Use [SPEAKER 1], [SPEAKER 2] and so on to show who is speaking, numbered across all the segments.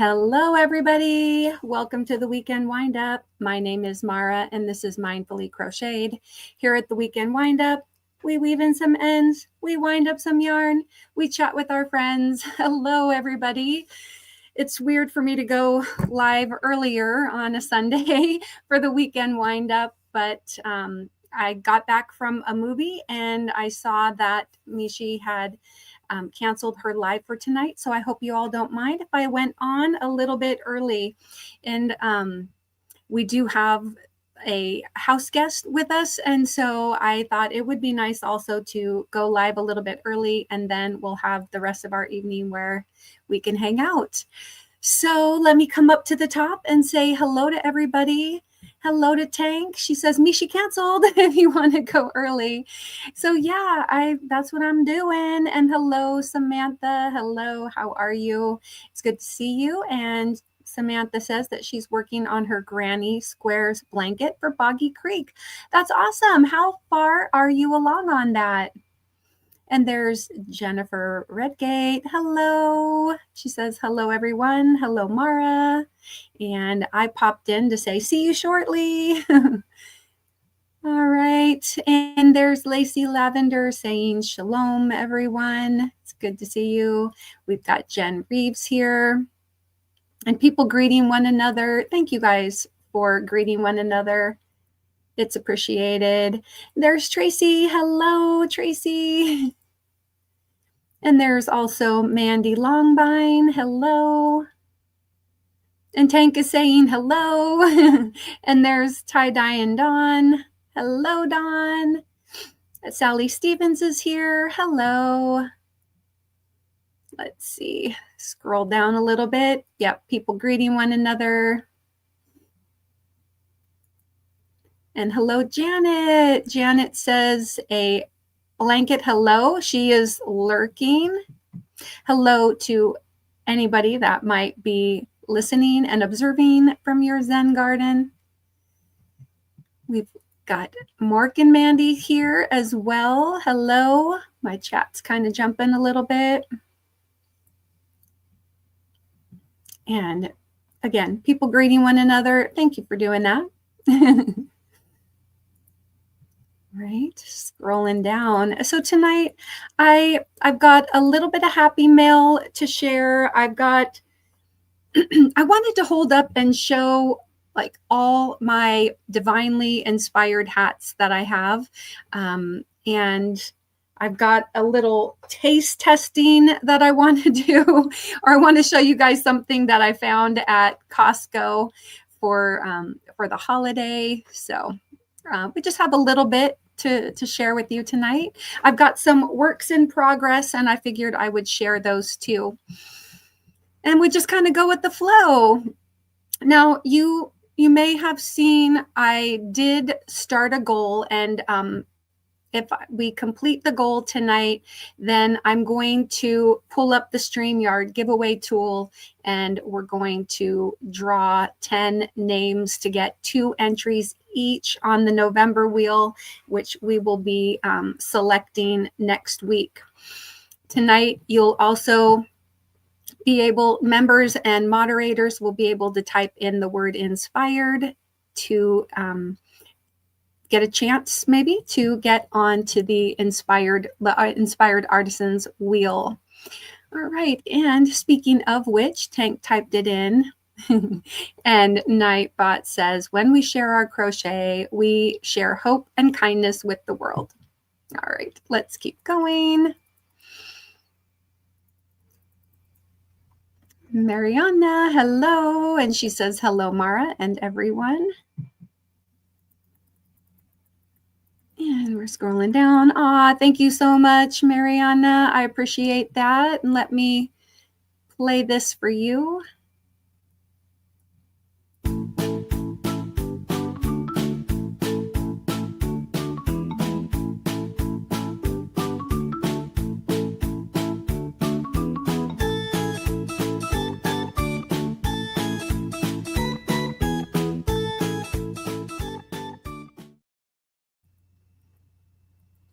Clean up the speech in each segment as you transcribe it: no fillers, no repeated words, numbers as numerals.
[SPEAKER 1] Hello, everybody. Welcome to the Weekend WindUp. My name is Mara, and this is Mindfully Crocheted. Here at the Weekend WindUp, we weave in some ends, we wind up some yarn, we chat with our friends. Hello, everybody. It's weird for me to go live earlier on a Sunday for the Weekend WindUp, but I got back from a movie and I saw that Mishi had canceled her live for tonight. So I hope you all don't mind if I went on a little bit early. And we do have a house guest with us. And so I thought it would be nice also to go live a little bit early, and then we'll have the rest of our evening where we can hang out. So let me come up to the top and say hello to everybody. Hello to Tank. She says, Mishi canceled if you want to go early. So yeah, that's what I'm doing. And hello, Samantha. Hello, how are you? It's good to see you. And Samantha says that she's working on her Granny Squares blanket for Boggy Creek. That's awesome. How far are you along on that? And there's Jennifer Redgate. Hello. She says, hello, everyone. Hello, Mara. And I popped in to say, see you shortly. All right. And there's Lacey Lavender saying, shalom, everyone. It's good to see you. We've got Jen Reeves here. And people greeting one another. Thank you guys for greeting one another. It's appreciated. There's Tracy. Hello, Tracy. And there's also Mandy Longbine. Hello. And Tank is saying hello. And there's Tie-Dye and Dawn. Hello, Dawn. Sally Stevens is here. Hello. Let's see. Scroll down a little bit. Yep, people greeting one another. And hello, Janet. Janet says a blanket hello. She is lurking. Hello to anybody that might be listening and observing from your Zen garden. We've got Mark and Mandy here as well. Hello. My chat's kind of jumping a little bit. And again, people greeting one another. Thank you for doing that. Right, scrolling down. So tonight I've got a little bit of happy mail to share. I've got I wanted to hold up and show like all my divinely inspired hats that I have. And I've got a little taste testing that I want to do, or I want to show you guys something that I found at Costco for the holiday. So we just have a little bit to share with you tonight. I've got some works in progress, and I figured I would share those too. And we just kind of go with the flow. Now, you may have seen I did start a goal, and if we complete the goal tonight, then I'm going to pull up the StreamYard giveaway tool, and we're going to draw 10 names to get 2 entries each on the November wheel, which we will be selecting next week. Tonight, you'll also be able, members and moderators will be able to type in the word inspired to get a chance maybe to get onto the inspired artisans wheel. All right, and speaking of which, Tank typed it in. And Nightbot says, when we share our crochet, we share hope and kindness with the world. All right, let's keep going. Mariana, hello. And she says, hello, Mara and everyone. And we're scrolling down. Thank you so much, Mariana. I appreciate that. And let me play this for you.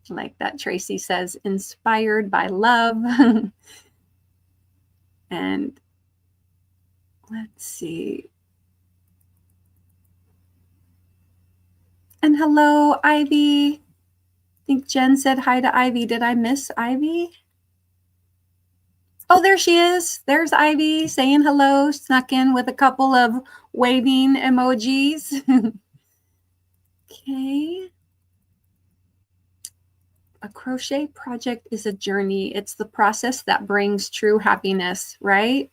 [SPEAKER 1] Like that Tracy says, inspired by love. And Let's see. And hello, Ivy. I think Jen said hi to Ivy. Did I miss Ivy? Oh, there she is. There's Ivy saying hello, snuck in with a couple of waving emojis. Okay. A crochet project is a journey. It's the process that brings true happiness, right?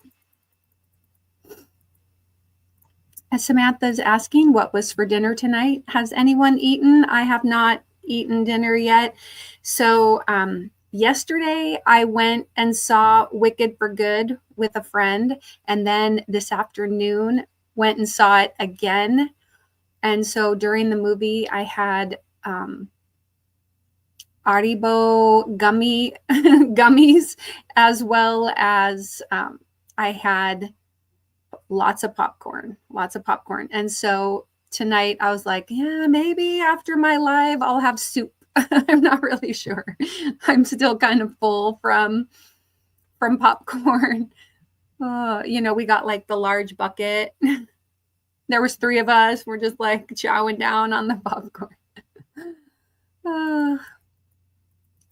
[SPEAKER 1] And Samantha's asking what was for dinner tonight. Has anyone eaten? I have not eaten dinner yet. So yesterday I went and saw Wicked for Good with a friend. And then this afternoon went and saw it again. And so during the movie, I had Haribo gummies, as well as I had lots of popcorn. And so tonight I was like, yeah, maybe after my live I'll have soup. I'm not really sure. I'm still kind of full from popcorn. We got like the large bucket. There was 3 of us. We're just like chowing down on the popcorn. All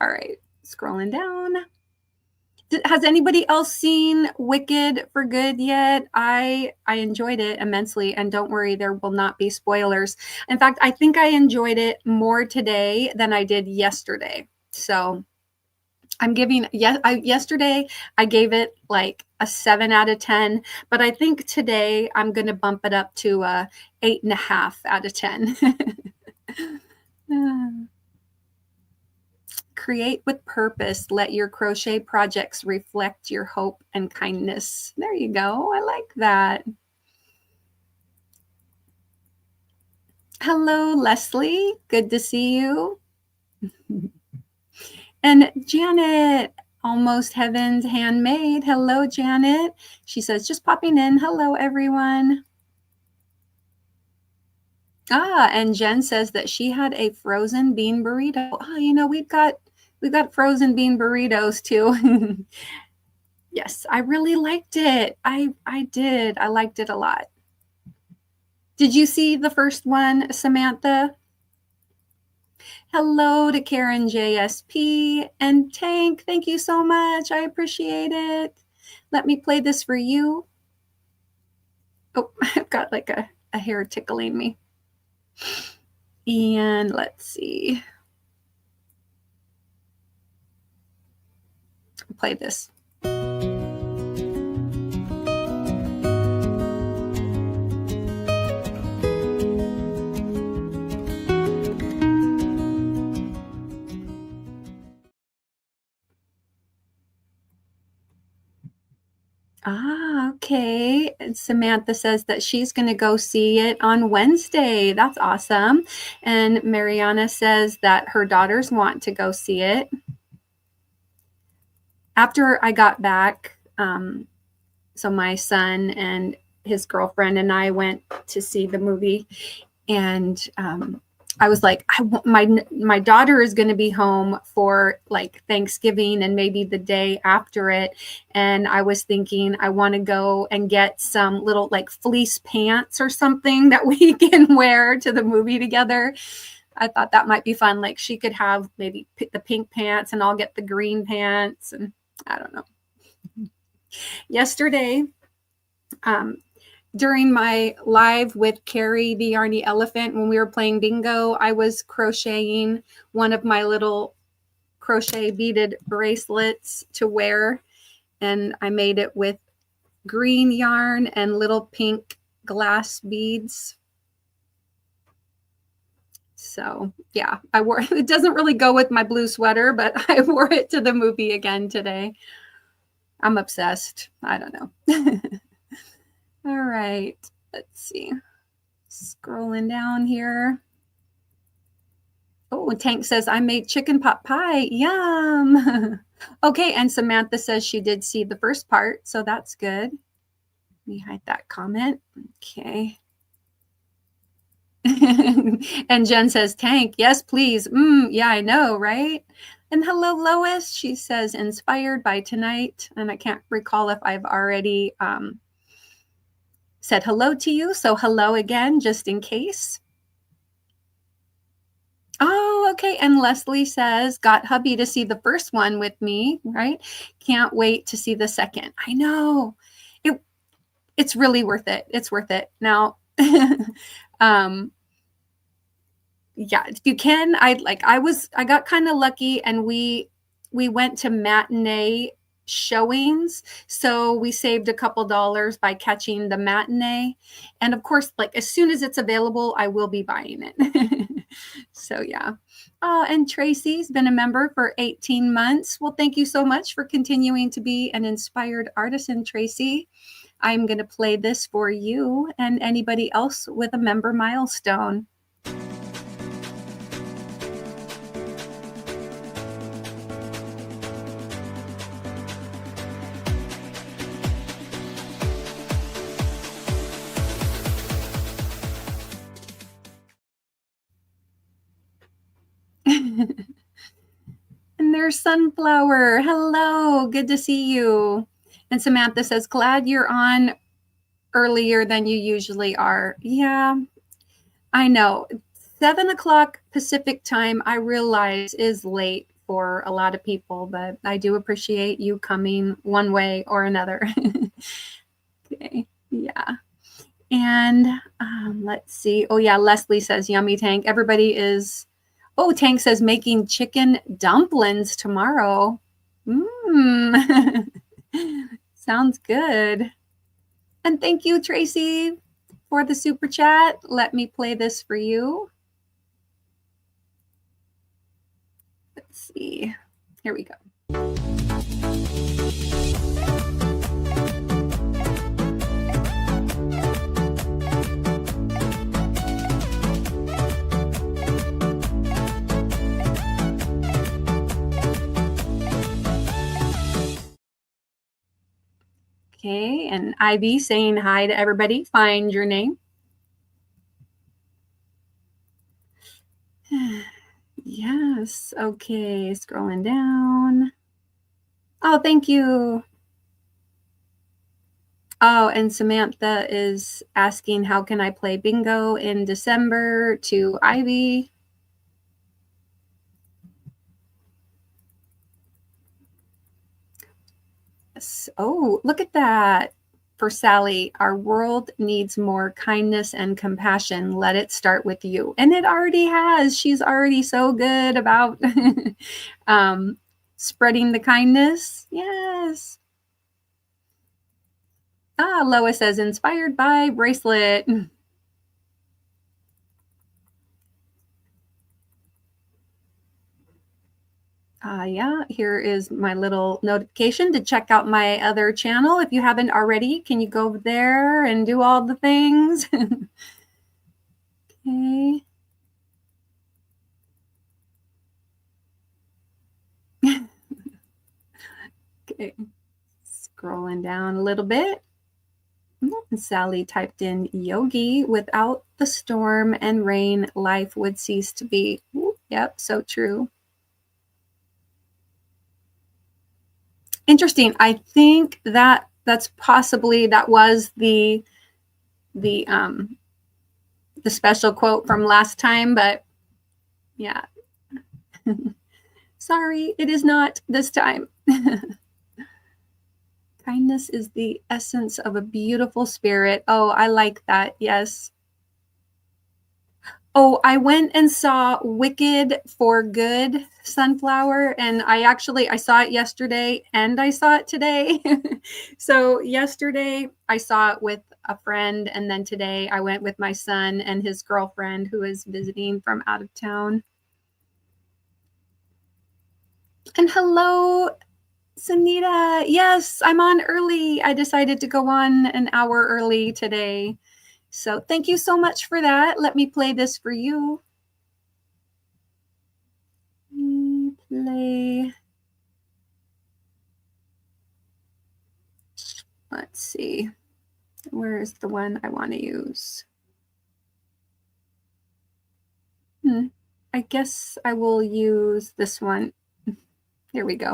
[SPEAKER 1] right, scrolling down. Has anybody else seen Wicked for Good yet? I enjoyed it immensely, and don't worry, there will not be spoilers. In fact, I think I enjoyed it more today than I did yesterday. So I'm giving, yesterday I gave it like a 7 out of 10, but I think today I'm going to bump it up to a 8.5 out of 10. Create with purpose. Let your crochet projects reflect your hope and kindness. There you go. I like that. Hello, Leslie. Good to see you. And Janet, Almost Heaven's Handmade. Hello, Janet. She says, just popping in. Hello, everyone. And Jen says that she had a frozen bean burrito. Oh, we've got frozen bean burritos too. Yes, I really liked it. I did. I liked it a lot. Did you see the first one, Samantha? Hello to Karen JSP and Tank. Thank you so much. I appreciate it. Let me play this for you. Oh, I've got like a hair tickling me. And let's see. I'll play this. Okay. And Samantha says that she's going to go see it on Wednesday. That's awesome. And Mariana says that her daughters want to go see it. After I got back, so my son and his girlfriend and I went to see the movie, and I was like, my daughter is going to be home for like Thanksgiving and maybe the day after it. And I was thinking I want to go and get some little like fleece pants or something that we can wear to the movie together. I thought that might be fun. Like she could have maybe the pink pants and I'll get the green pants. And I don't know. Yesterday, during my live with Carrie, the Yarny Elephant, when we were playing bingo, I was crocheting one of my little crochet beaded bracelets to wear. And I made it with green yarn and little pink glass beads. So yeah, I wore it. Doesn't really go with my blue sweater, but I wore it to the movie again today. I'm obsessed. I don't know. All right, let's see. Scrolling down here. Oh, Tank says, I made chicken pot pie. Yum. Okay, and Samantha says she did see the first part, so that's good. Let me hide that comment. Okay. And Jen says, Tank, yes, please. Yeah, I know, right? And hello, Lois. She says, inspired by tonight. And I can't recall if I've already said hello to you. So hello again, just in case. Oh, okay. And Leslie says, got hubby to see the first one with me, right? Can't wait to see the second. I know. It's really worth it. It's worth it. Now, yeah, if you can, I got kind of lucky, and we went to matinee showings, so we saved a couple dollars by catching the matinee. And of course, like as soon as it's available, I will be buying it. So yeah. Oh, and Tracy's been a member for 18 months. Well, thank you so much for continuing to be an inspired artisan, Tracy. I'm going to play this for you and anybody else with a member milestone. And there's Sunflower. Hello, good to see you. And Samantha says, glad you're on earlier than you usually are. Yeah, I know. 7 o'clock Pacific time, I realize, is late for a lot of people, but I do appreciate you coming one way or another. Okay, yeah. And let's see. Oh, yeah, Leslie says, yummy, Tank. Everybody is... Oh, Tank says making chicken dumplings tomorrow. Sounds good. And thank you, Tracy, for the super chat. Let me play this for you. Let's see. Here we go. Okay, and Ivy saying hi to everybody. Find your name. Yes, okay, scrolling down. Oh, thank you. Oh, and Samantha is asking, how can I play bingo in December to Ivy? Oh, look at that. For Sally, our world needs more kindness and compassion. Let it start with you. And it already has. She's already so good about spreading the kindness. Yes. Ah, Lois says, inspired by bracelet. Yeah, here is my little notification to check out my other channel. If you haven't already, can you go over there and do all the things? Okay. Okay, scrolling down a little bit. Sally typed in yogi. Without the storm and rain, life would cease to be. Ooh, yep, so true. Interesting. I think that's possibly that was the special quote from last time, but yeah. Sorry, it is not this time. Kindness is the essence of a beautiful spirit. Oh, I like that. Yes. Oh, I went and saw Wicked for Good, Sunflower, and I saw it yesterday and I saw it today. So yesterday I saw it with a friend, and then today I went with my son and his girlfriend who is visiting from out of town. And hello, Sunita. Yes, I'm on early. I decided to go on an hour early today. So thank you so much for that. Let me play this for you. Play. Let's see. Where is the one I want to use? I guess I will use this one. Here we go.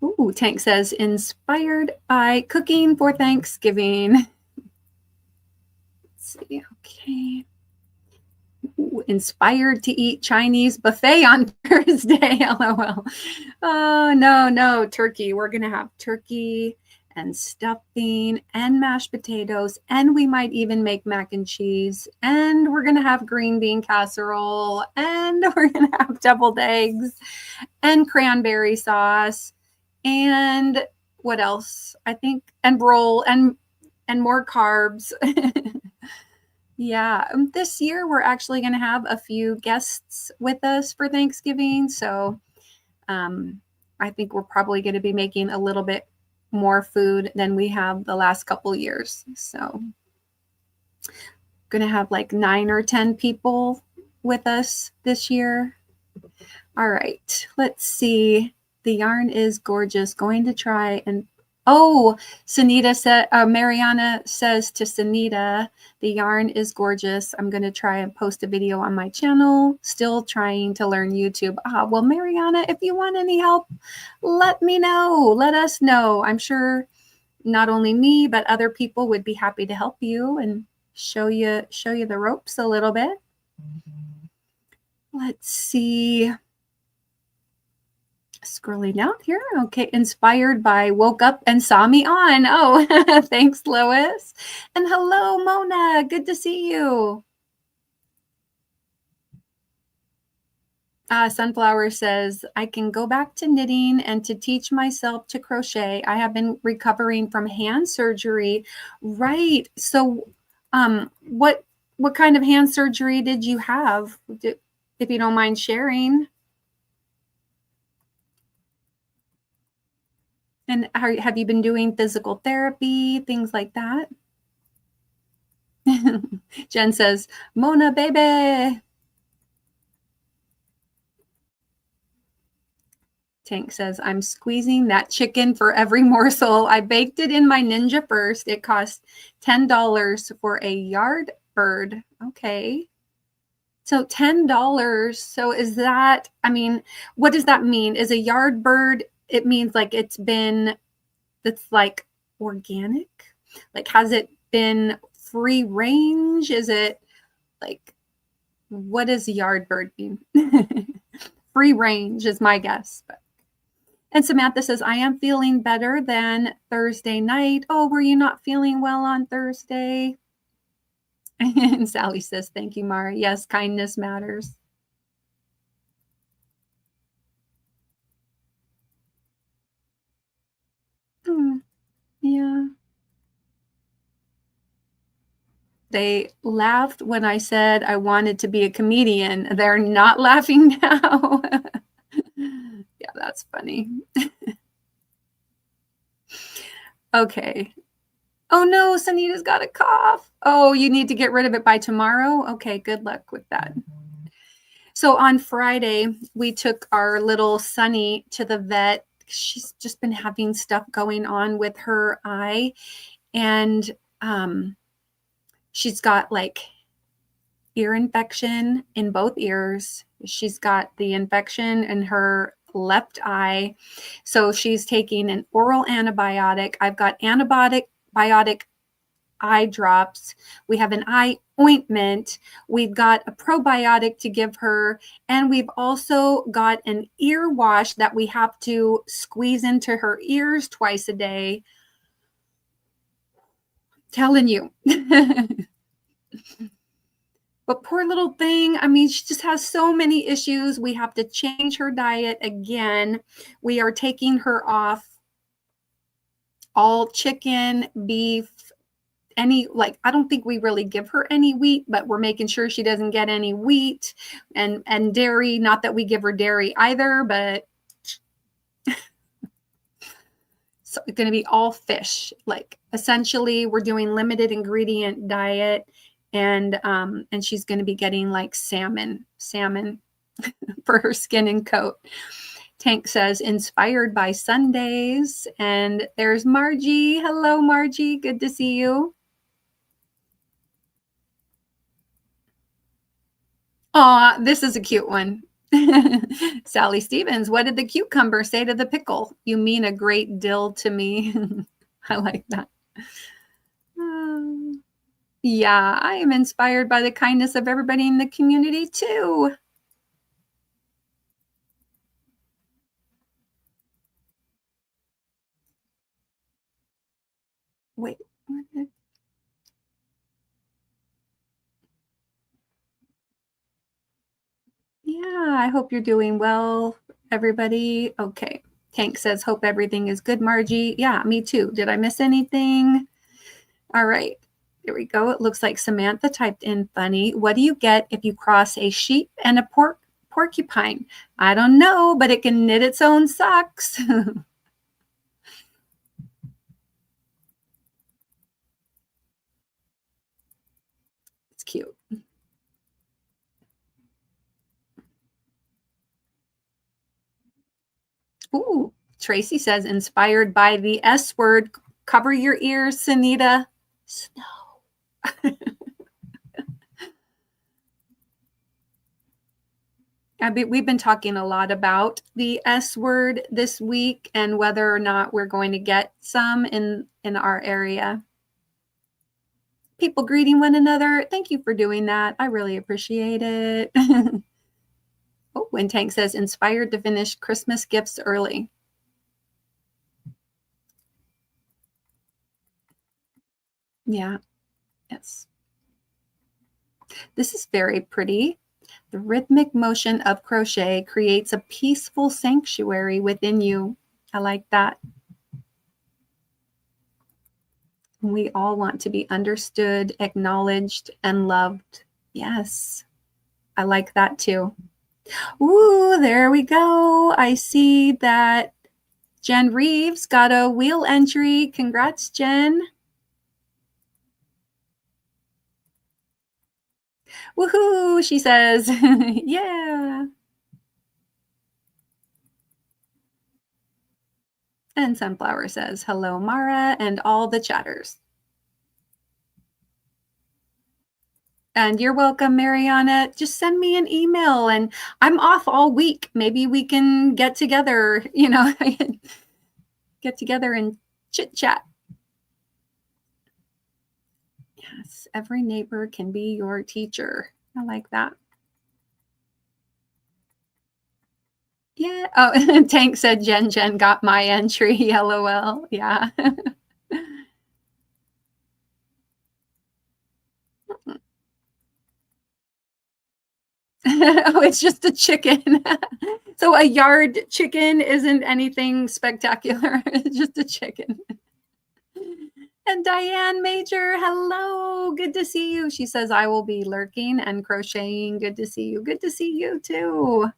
[SPEAKER 1] Ooh, Tank says, inspired by cooking for Thanksgiving. Let's see, okay. Ooh, inspired to eat Chinese buffet on Thursday, LOL. Oh, no, turkey. We're going to have turkey and stuffing and mashed potatoes, and we might even make mac and cheese, and we're going to have green bean casserole, and we're going to have deviled eggs and cranberry sauce, and what else? I think, and roll and more carbs. Yeah, this year we're actually going to have a few guests with us for Thanksgiving, so I think we're probably going to be making a little bit more food than we have the last couple years. So going to have like 9 or 10 people with us this year. All right, let's see. The yarn is gorgeous. Going to try and Sunita said, Mariana says to Sunita, the yarn is gorgeous. I'm going to try and post a video on my channel. Still trying to learn YouTube. Well, Mariana, if you want any help, let me know. Let us know. I'm sure not only me, but other people would be happy to help you and show you the ropes a little bit. Let's see. Scrolling down here. Okay, inspired by woke up and saw me on. Oh, thanks, Lois. And hello, Mona. Good to see you. Sunflower says, I can go back to knitting and to teach myself to crochet. I have been recovering from hand surgery. Right. So what kind of hand surgery did you have? If you don't mind sharing. And have you been doing physical therapy, things like that? Jen says, Mona, baby. Tank says, I'm squeezing that chicken for every morsel. I baked it in my Ninja first. It cost $10 for a yard bird. Okay. So $10. So is that, I mean, what does that mean? Is a yard bird, it means like it's like organic? Like, has it been free range? Is it like, what does yard bird mean? Free range is my guess. And Samantha says, I am feeling better than Thursday night. Oh, were you not feeling well on Thursday? And Sally says, thank you, Mara. Yes, kindness matters. Yeah. They laughed when I said I wanted to be a comedian. They're not laughing now. Yeah, that's funny. Okay. Oh no, Sunita's got a cough. Oh, you need to get rid of it by tomorrow? Okay, good luck with that. So on Friday, we took our little Sunny to the vet. She's just been having stuff going on with her eye. And she's got like ear infection in both ears. She's got the infection in her left eye. So she's taking an oral antibiotic. I've got antibiotic eye drops. We have an eye ointment. We've got a probiotic to give her. And we've also got an ear wash that we have to squeeze into her ears twice a day. Telling you. But poor little thing, I mean, she just has so many issues. We have to change her diet again. We are taking her off all chicken, beef, I don't think we really give her any wheat, but we're making sure she doesn't get any wheat and dairy. Not that we give her dairy either, but so it's going to be all fish. Like essentially we're doing limited ingredient diet. And she's going to be getting like salmon for her skin and coat. Tank says, inspired by Sundays. And there's Margie. Hello, Margie. Good to see you. Aw, this is a cute one. Sally Stevens, what did the cucumber say to the pickle? You mean a great dill to me. I like that. Yeah, I am inspired by the kindness of everybody in the community too. Wait. Yeah, I hope you're doing well, everybody. Okay. Tank says, hope everything is good, Margie. Yeah, me too. Did I miss anything? All right. There we go. It looks like Samantha typed in funny. What do you get if you cross a sheep and a porcupine? I don't know, but it can knit its own socks. It's cute. Ooh, Tracy says, inspired by the S word. Cover your ears, Sunita. Snow. We've been talking a lot about the S word this week and whether or not we're going to get some in our area. People greeting one another. Thank you for doing that. I really appreciate it. Oh, Wind Tank says, inspired to finish Christmas gifts early. Yeah, yes. This is very pretty. The rhythmic motion of crochet creates a peaceful sanctuary within you. I like that. We all want to be understood, acknowledged, and loved. Yes, I like that too. Ooh, there we go. I see that Jen Reeves got a wheel entry. Congrats, Jen. Woohoo, she says. Yeah. And Sunflower says, hello, Mara, and all the chatters. And you're welcome, Mariana. Just send me an email, and I'm off all week. Maybe we can get together, get together and chit chat. Yes, every neighbor can be your teacher. I like that. Yeah. Oh, Tank said Jen got my entry. LOL. Yeah. Oh, it's just a chicken. So a yard chicken isn't anything spectacular. It's just a chicken. And Diane Major, hello. Good to see you. She says, I will be lurking and crocheting. Good to see you. Good to see you too.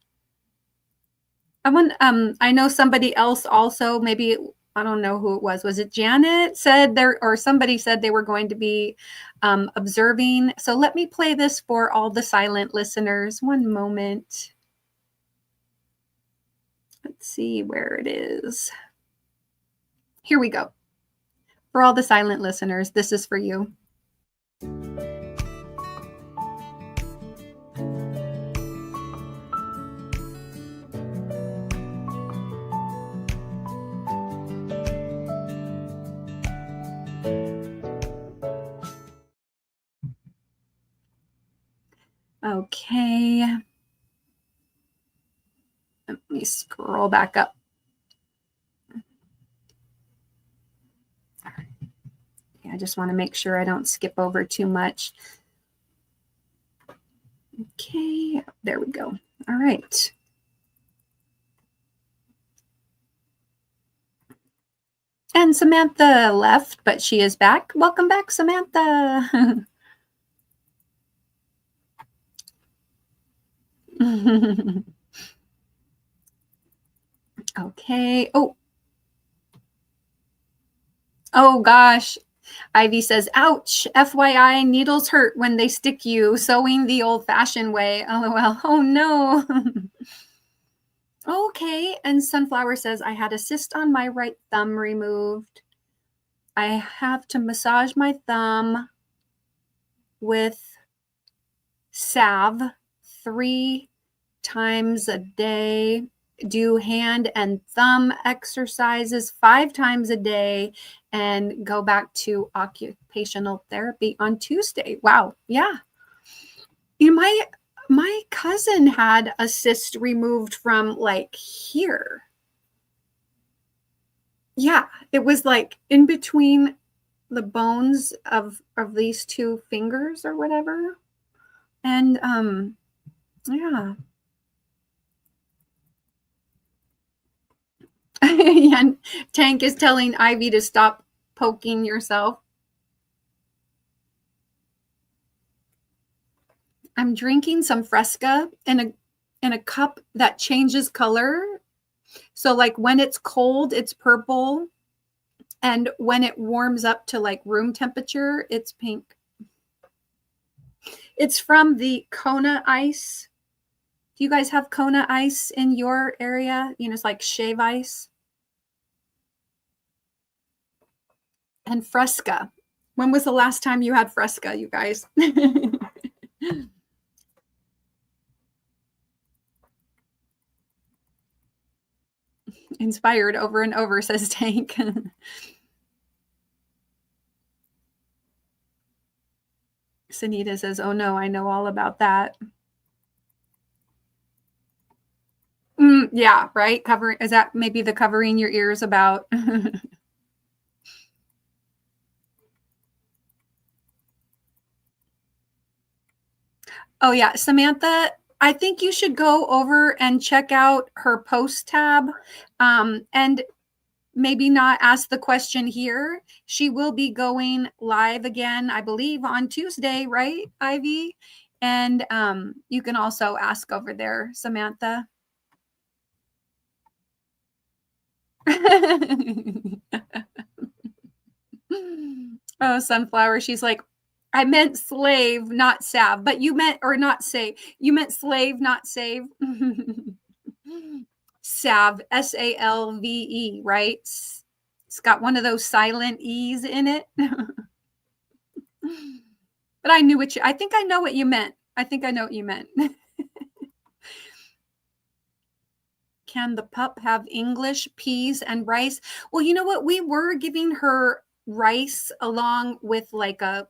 [SPEAKER 1] I know somebody else also, maybe, I don't know who it was. Was it Janet said there, or somebody said they were going to be observing. So let me play this for all the silent listeners. One moment. Let's see where it is. Here we go. For all the silent listeners, this is for you. Okay. Let me scroll back up. I just want to make sure I don't skip over too much. Okay, there we go. All right. And Samantha left, but she is back. Welcome back, Samantha. Okay. Oh gosh. Ivy says, ouch, FYI, needles hurt when they stick you. Sewing the old-fashioned way. LOL. Oh no. Okay. And Sunflower says, I had a cyst on my right thumb removed. I have to massage my thumb with salve 3 times a day. Do hand and thumb exercises 5 times a day and go back to occupational therapy on Tuesday. Wow. Yeah. You know, my cousin had a cyst removed from like here. Yeah, it was like in between the bones of these 2 fingers or whatever. And yeah. Yeah, Tank is telling Ivy to stop poking yourself. I'm drinking some Fresca in a cup that changes color. So like when it's cold, it's purple, and when it warms up to like room temperature, it's pink. It's from the Kona ice. Do you guys have Kona ice in your area? You know, it's like shave ice. And Fresca. When was the last time you had Fresca, you guys? Inspired over and over, says Tank. Sunita says, oh no, I know all about that. Yeah, right. Covering, is that maybe the covering your ears about? Oh yeah, Samantha, I think you should go over and check out her post tab, and maybe not ask the question here. She will be going live again, I believe, on Tuesday, right, Ivy? And you can also ask over there, Samantha. Oh, Sunflower, she's like, I meant slave, not salve, but you meant, or not save, you meant slave, not save. Salve, S-A-L-V-E, right? It's got one of those silent E's in it. But I knew what you, I think I know what you meant. I think I know what you meant. Can the pup have English, peas, and rice? Well, you know what? We were giving her rice along with like a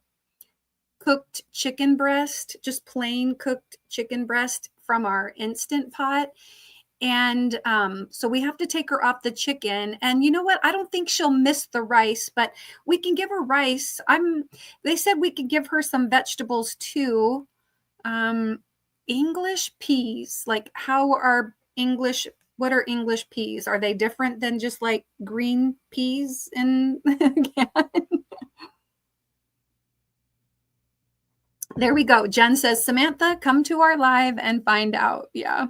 [SPEAKER 1] cooked chicken breast, just plain cooked chicken breast from our Instant Pot. And so we have to take her off the chicken. And you know what? I don't think she'll miss the rice, but we can give her rice. They said we could give her some vegetables too. English peas, like what are English peas? Are they different than just like green peas in a can? There we go. Jen says, Samantha, come to our live and find out. Yeah.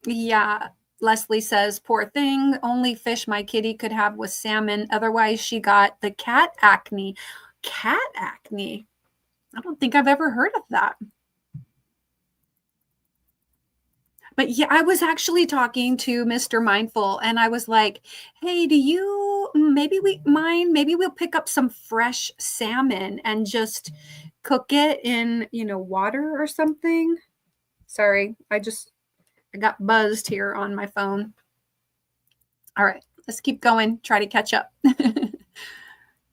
[SPEAKER 1] Yeah. Leslie says, poor thing. Only fish my kitty could have was salmon. Otherwise, she got the cat acne. Cat acne? I don't think I've ever heard of that. But yeah, I was actually talking to Mr. Mindful and I was like, hey, maybe we'll pick up some fresh salmon and just cook it in, water or something. Sorry, I got buzzed here on my phone. All right, let's keep going, try to catch up.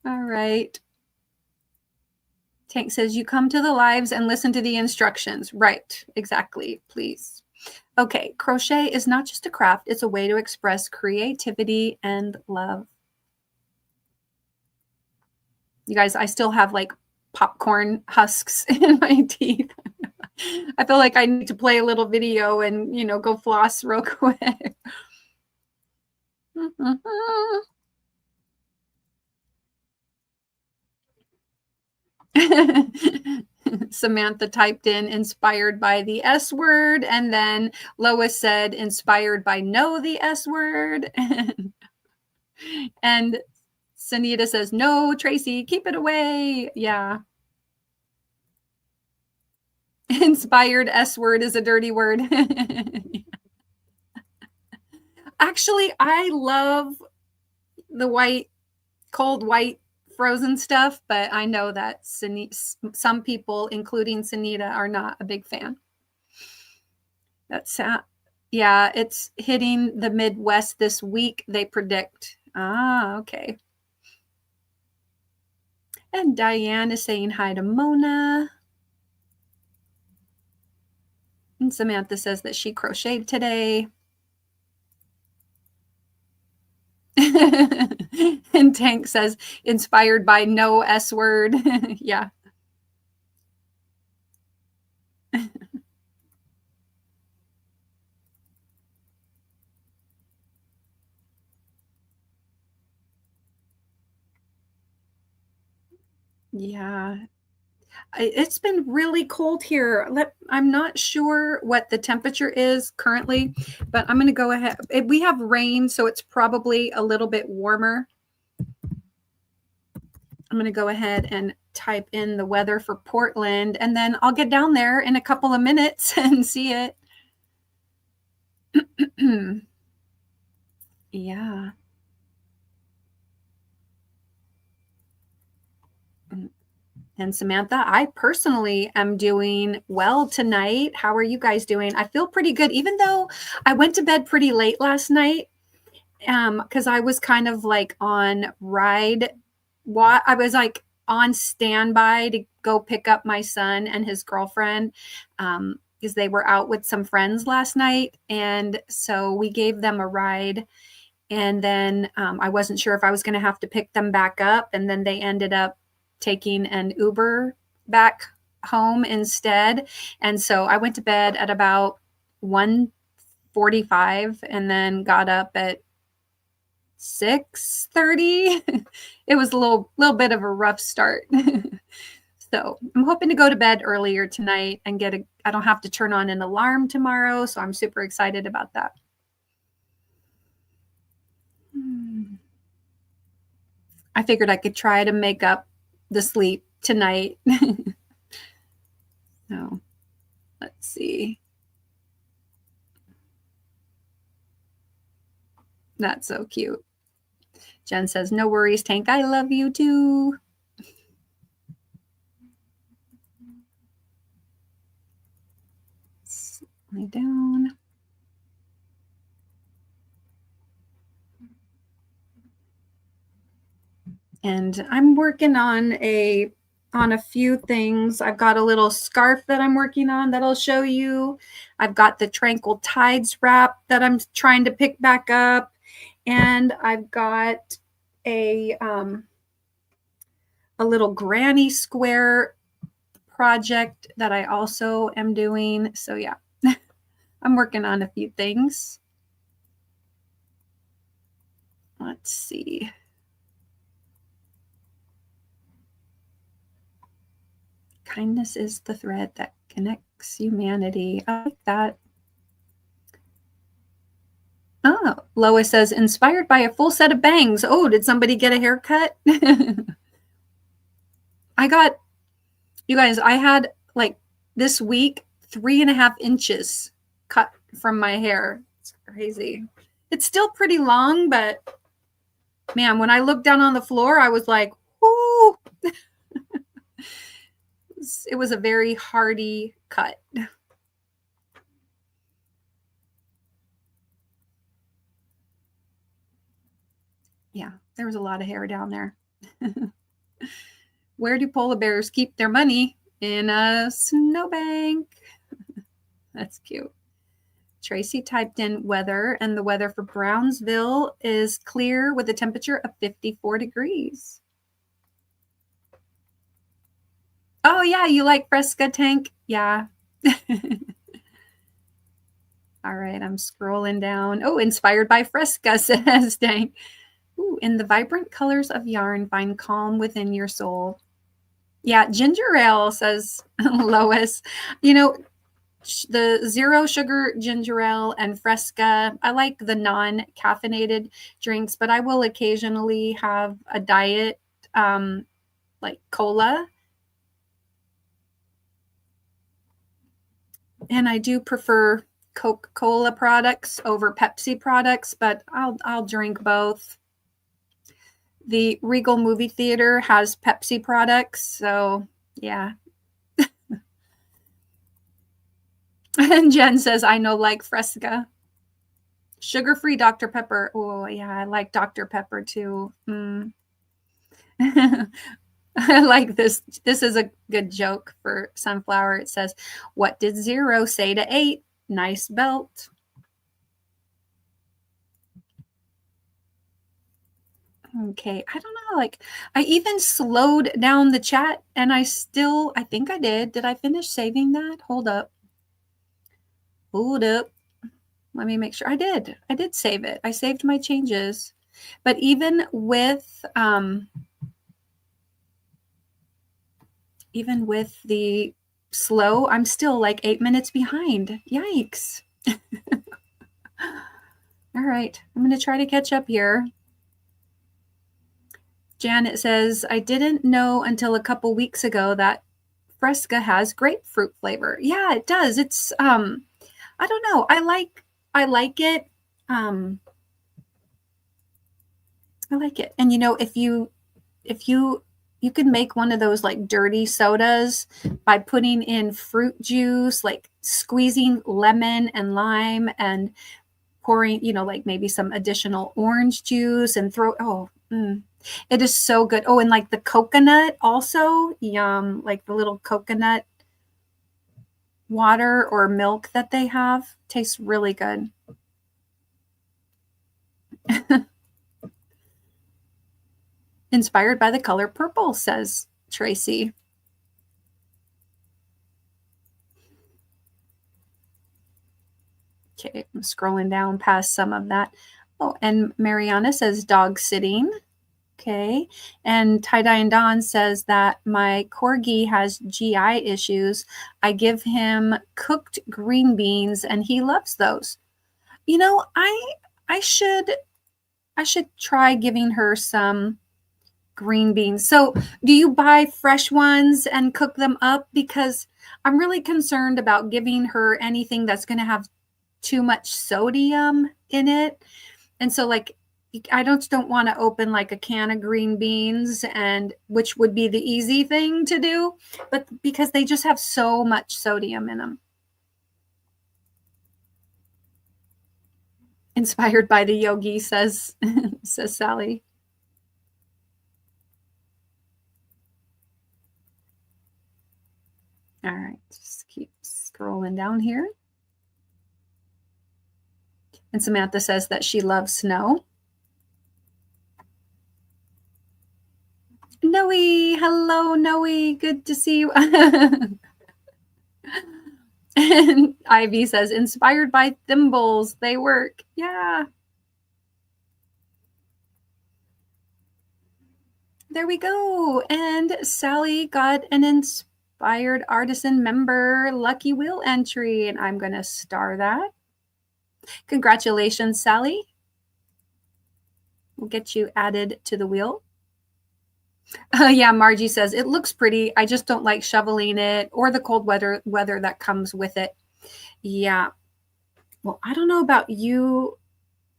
[SPEAKER 1] All right. Tank says, you come to the lives and listen to the instructions. Right, exactly, please. Okay, crochet is not just a craft, it's a way to express creativity and love. You guys, I still have like popcorn husks in my teeth. I feel like I need to play a little video and, go floss real quick. Samantha typed in inspired by the S word, and then Lois said inspired by know the S word. And Sunita says, no, Tracy, keep it away. Yeah. Inspired S word is a dirty word. Actually, I love the cold white frozen stuff, but I know that some people, including Sunita, are not a big fan. Yeah, it's hitting the Midwest this week, they predict. Ah, okay. And Diane is saying hi to Mona. And Samantha says that she crocheted today. And Tank says, inspired by no S word. Yeah. Yeah. It's been really cold here. I'm not sure what the temperature is currently, but I'm going to go ahead. We have rain, so it's probably a little bit warmer. I'm going to go ahead and type in the weather for Portland, and then I'll get down there in a couple of minutes and see it. Yeah. And Samantha, I personally am doing well tonight. How are you guys doing? I feel pretty good, even though I went to bed pretty late last night because I was kind of like on ride. I was like on standby to go pick up my son and his girlfriend because they were out with some friends last night. And so we gave them a ride. And then I wasn't sure if I was going to have to pick them back up. And then they ended up taking an Uber back home instead. And so I went to bed at about 1:45 and then got up at 6:30. It was a little bit of a rough start. So I'm hoping to go to bed earlier tonight and I don't have to turn on an alarm tomorrow. So I'm super excited about that. I figured I could try to make up the sleep tonight. So let's see. That's so cute. Jen says, no worries, Tank. I love you too. Lay down. And I'm working on a few things. I've got a little scarf that I'm working on that I'll show you. I've got the Tranquil Tides wrap that I'm trying to pick back up. And I've got a little granny square project that I also am doing. So yeah, I'm working on a few things. Let's see. Kindness is the thread that connects humanity. I like that. Oh, Lois says, inspired by a full set of bangs. Oh, did somebody get a haircut? You guys, I had like this week 3.5 inches cut from my hair. It's crazy. It's still pretty long, but man, when I looked down on the floor, I was like, whoo. It was a very hardy cut. Yeah, there was a lot of hair down there. Where do polar bears keep their money? In a snowbank. That's cute. Tracy typed in weather, and the weather for Brownsville is clear with a temperature of 54 degrees. Oh, yeah, you like Fresca, Tank? Yeah. All right, I'm scrolling down. Oh, inspired by Fresca, says Tank. Ooh, in the vibrant colors of yarn, find calm within your soul. Yeah, ginger ale, says Lois. You know, the zero sugar ginger ale and Fresca. I like the non-caffeinated drinks, but I will occasionally have a diet like cola. And I do prefer Coca-Cola products over Pepsi products, but I'll drink both. the Regal movie theater has Pepsi products. So yeah. And Jen says, I know, like Fresca. Sugar-free Dr. Pepper. Oh yeah, I like Dr. Pepper too. I like this. This is a good joke for Sunflower. It says, what did 0 say to 8? Nice belt. Okay, I don't know. Like, I even slowed down the chat and I think I did. Did I finish saving that? Hold up. Hold up. Let me make sure. I did. I did save it. I saved my changes. But even with the slow, I'm still like 8 minutes behind. Yikes. All right, I'm going to try to catch up here. Janet says, I didn't know until a couple weeks ago that Fresca has grapefruit flavor. Yeah, it does. It's I don't know. I like it. I like it. And if you can make one of those like dirty sodas by putting in fruit juice, like squeezing lemon and lime and pouring, like maybe some additional orange juice and it is so good. Oh, and like the coconut also, yum, like the little coconut water or milk that they have tastes really good. Inspired by the color purple, says Tracy. Okay, I'm scrolling down past some of that. Oh, and Mariana says dog sitting. Okay. And Tie-Dye and Dawn says that my corgi has GI issues. I give him cooked green beans and he loves those. I should try giving her some green beans. So do you buy fresh ones and cook them up? Because I'm really concerned about giving her anything that's going to have too much sodium in it. And so like, I don't want to open like a can of green beans, and which would be the easy thing to do, but because they just have so much sodium in them. Inspired by the yogi, says Sally. All right, just keep scrolling down here. And Samantha says that she loves snow. Noe, hello, Noe, good to see you. And Ivy says, inspired by thimbles, they work. Yeah. There we go. And Sally got an inspired artisan member lucky wheel entry, and I'm going to star that. Congratulations, Sally. We'll get you added to the wheel. Yeah, Margie says, it looks pretty. I just don't like shoveling it or the cold weather that comes with it. Yeah. Well, I don't know about you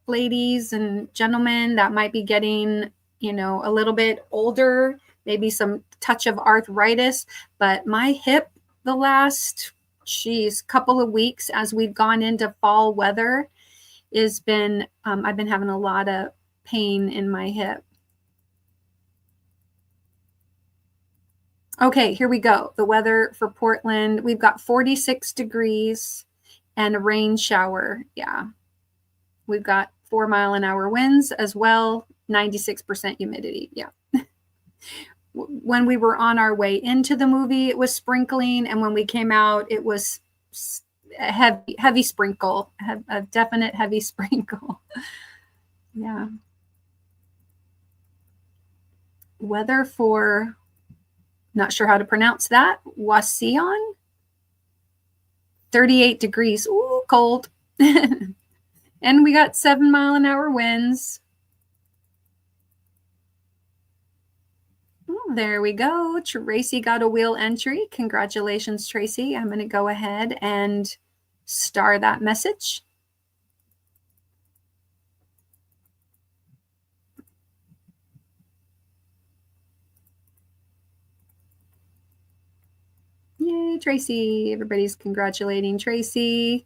[SPEAKER 1] ladies and gentlemen that might be getting, a little bit older, maybe some touch of arthritis, but my hip the last, couple of weeks as we've gone into fall weather has been, I've been having a lot of pain in my hip. Okay, here we go. The weather for Portland, we've got 46 degrees and a rain shower. Yeah. We've got 4-mile-an-hour winds as well, 96% humidity. Yeah. When we were on our way into the movie, it was sprinkling. And when we came out, it was a heavy sprinkle, a definite heavy sprinkle. Yeah. Weather for, not sure how to pronounce that, Wasion, 38 degrees. Ooh, cold. And we got 7-mile-an-hour winds. Oh, there we go. Tracy got a wheel entry. Congratulations, Tracy. I'm going to go ahead and star that message. Yay, Tracy. Everybody's congratulating Tracy.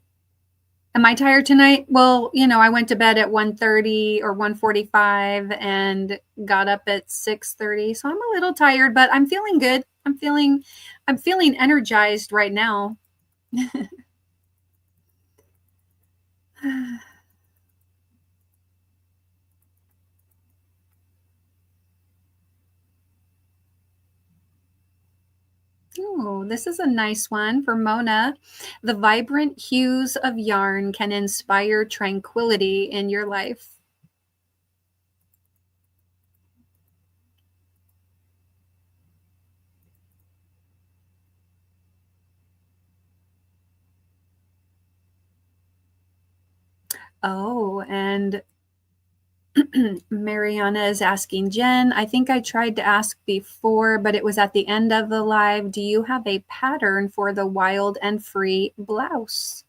[SPEAKER 1] Am I tired tonight? Well, I went to bed at 1:30 or 1:45 and got up at 6:30. So I'm a little tired, but I'm feeling good. I'm feeling energized right now. Oh, this is a nice one for Mona. The vibrant hues of yarn can inspire tranquility in your life. Oh, and Mariana is asking, Jen, I think I tried to ask before, but it was at the end of the live. Do you have a pattern for the wild and free blouse?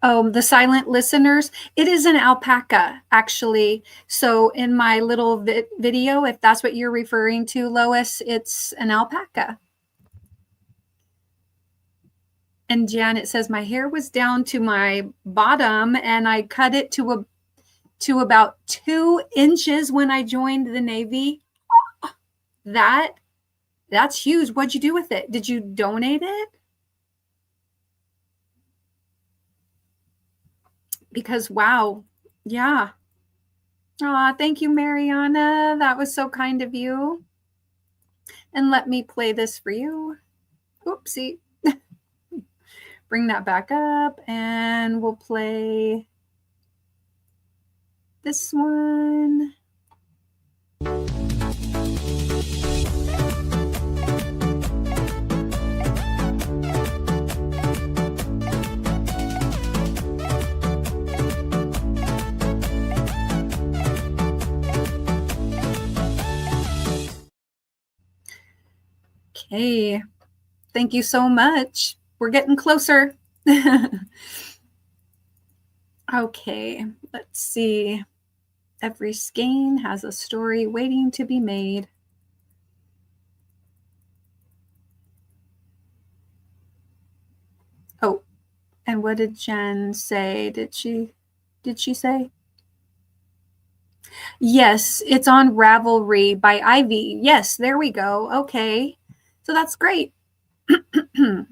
[SPEAKER 1] Oh, the silent listeners, it is an alpaca, actually. So in my little video, if that's what you're referring to, Lois, it's an alpaca. And Janet says, my hair was down to my bottom and I cut it to about 2 inches when I joined the Navy. That's huge. What'd you do with it? Did you donate it? Because wow. Yeah. Aw, thank you, Mariana. That was so kind of you. And let me play this for you. Oopsie. Bring that back up and we'll play this one. Okay. Thank you so much. We're getting closer. Okay, let's see. Every skein has a story waiting to be made. Oh, and what did Jen say? Did she say? Yes, it's on Ravelry by Ivy. Yes, there we go. Okay. So that's great. If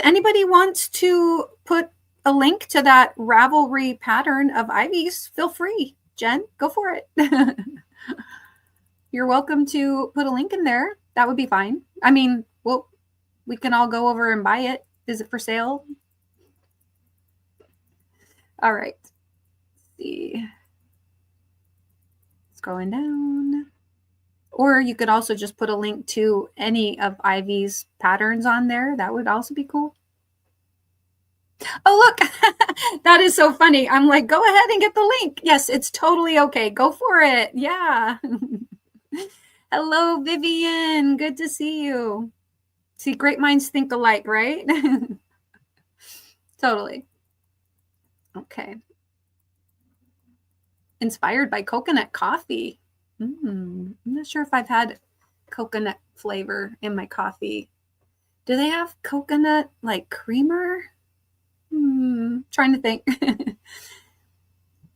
[SPEAKER 1] anybody wants to put a link to that Ravelry pattern of Ivy's, feel free. Jen, go for it. You're welcome to put a link in there. That would be fine. I mean, we can all go over and buy it. Is it for sale? All right. Let's see. Scrolling down. Or you could also just put a link to any of Ivy's patterns on there. That would also be cool. Oh, look, that is so funny. I'm like, go ahead and get the link. Yes, it's totally okay. Go for it. Yeah. Hello, Vivian. Good to see you. See, great minds think alike, right? Totally. Okay. Inspired by coconut coffee. I'm not sure if I've had coconut flavor in my coffee. Do they have coconut like creamer? Trying to think.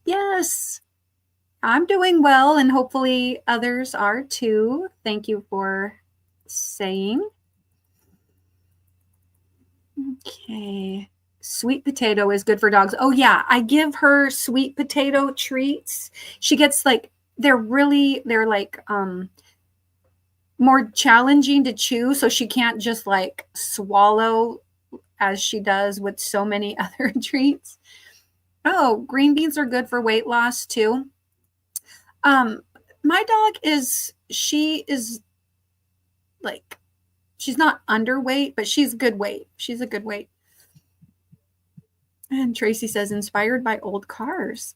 [SPEAKER 1] Yes, I'm doing well, and hopefully others are too. Thank you for saying. Okay. Sweet potato is good for dogs. Oh yeah, I give her sweet potato treats. She gets like they're like more challenging to chew, so she can't just like swallow as she does with so many other treats. Oh, green beans are good for weight loss too. My dog she is like, she's not underweight, but she's good weight. She's a good weight. And Tracy says, inspired by old cars.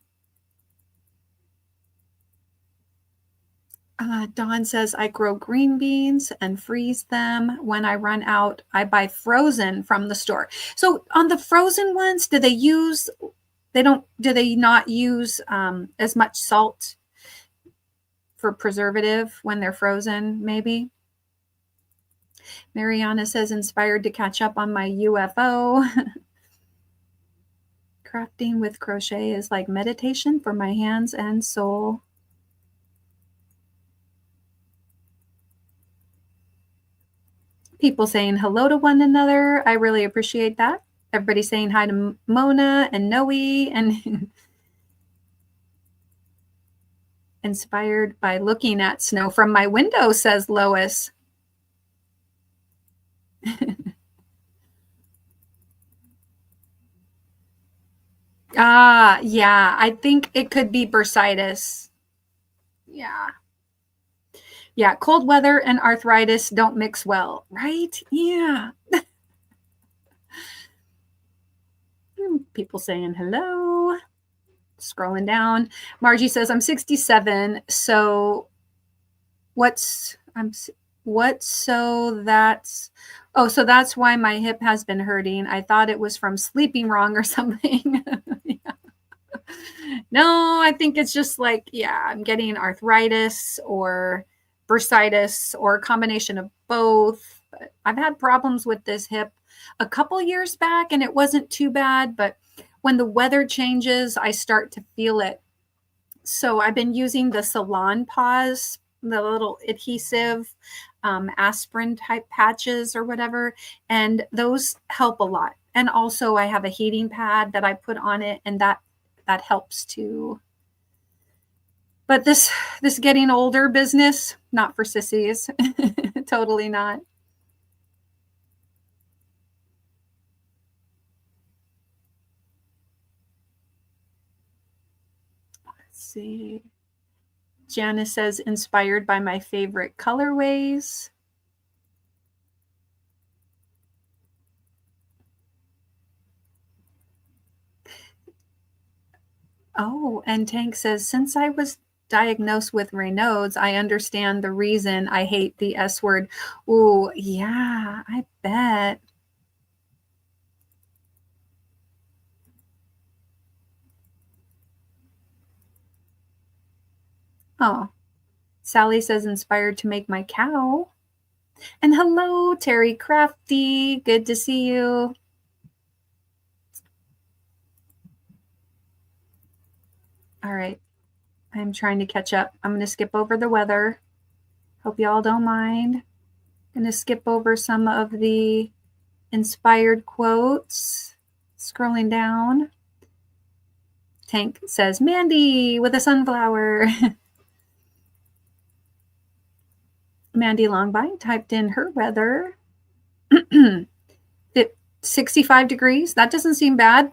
[SPEAKER 1] Dawn says, I grow green beans and freeze them. When I run out, I buy frozen from the store. So on the frozen ones, do they not use as much salt for preservative when they're frozen, maybe? Mariana says, inspired to catch up on my UFO. Crafting with crochet is like meditation for my hands and soul. People saying hello to one another. I really appreciate that. Everybody saying hi to Mona and Noe and inspired by looking at snow from my window, says Lois. Yeah, I think it could be bursitis. Yeah. Yeah, cold weather and arthritis don't mix well, right? Yeah. People saying hello. Scrolling down. Margie says, I'm 67, so so that's why my hip has been hurting. I thought it was from sleeping wrong or something. Yeah. No, I think it's just like, yeah, I'm getting arthritis or bursitis or a combination of both. But I've had problems with this hip a couple years back and it wasn't too bad, but when the weather changes, I start to feel it. So I've been using the Salon Paws, the little adhesive aspirin type patches or whatever, and those help a lot. And also I have a heating pad that I put on it, and that helps too. But this getting older business, not for sissies. Totally not. Let's see. Janice says, inspired by my favorite colorways. Oh, and Tank says, since I was diagnosed with Raynaud's, I understand the reason I hate the S word. Oh, yeah, I bet. Oh, Sally says, inspired to make my cow. And hello, Terry Crafty. Good to see you. All right. I'm trying to catch up. I'm going to skip over the weather. Hope y'all don't mind. I'm going to skip over some of the inspired quotes. Scrolling down. Tank says, Mandy with a sunflower. Mandy Longbine typed in her weather. 65 degrees. That doesn't seem bad.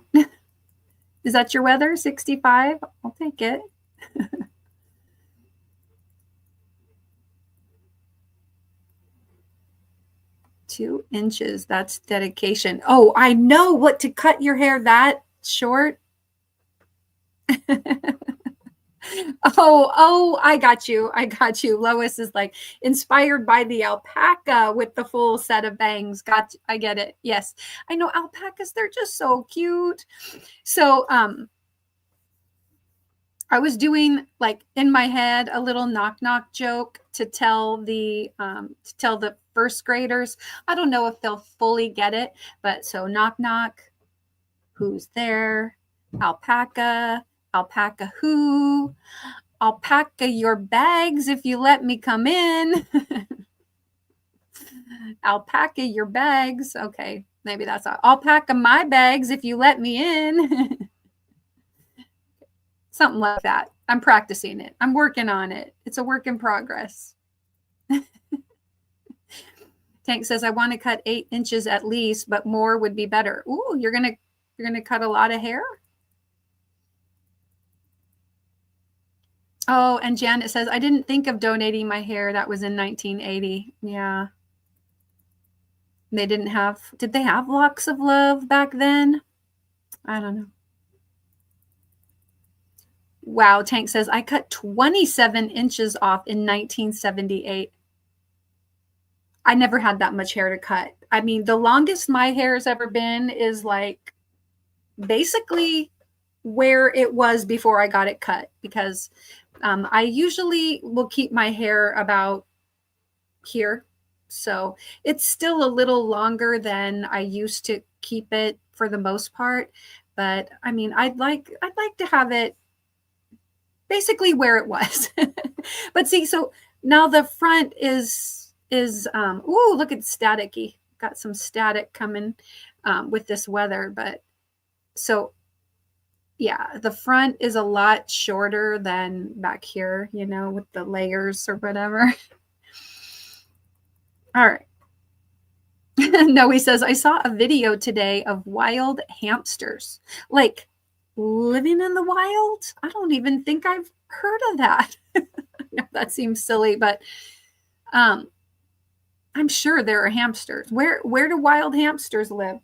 [SPEAKER 1] Is that your weather? 65? I'll take it. 2 inches. That's dedication. Oh, I know what to cut your hair that short. Oh, I got you. Lois is like, inspired by the alpaca with the full set of bangs. I get it. Yes. I know alpacas, they're just so cute. So, I was doing like in my head a little knock knock joke to tell the first graders. I don't know if they'll fully get it, but so knock knock, who's there? Alpaca, alpaca who? I'll pack your bags if you let me come in. Alpaca your bags. Okay, maybe that's I'll pack my bags if you let me in. Something like that. I'm practicing it. I'm working on it. It's a work in progress. Tank says, I want to cut 8 inches at least, but more would be better. Ooh, you're gonna cut a lot of hair? Oh, and Janet says, I didn't think of donating my hair. That was in 1980. Yeah. They did they have locks of love back then? I don't know. Wow, Tank says, I cut 27 inches off in 1978. I never had that much hair to cut. I mean, the longest my hair has ever been is like basically where it was before I got it cut, because I usually will keep my hair about here. So it's still a little longer than I used to keep it for the most part. But I mean, I'd like to have it basically where it was. But see, so now the front is ooh, look at staticky. Got some static coming with this weather. But so yeah, the front is a lot shorter than back here, you know, with the layers or whatever. All right. No, he says, I saw a video today of wild hamsters, like living in the wild. I don't even think I've heard of that. That seems silly, but I'm sure there are hamsters. Where do wild hamsters live?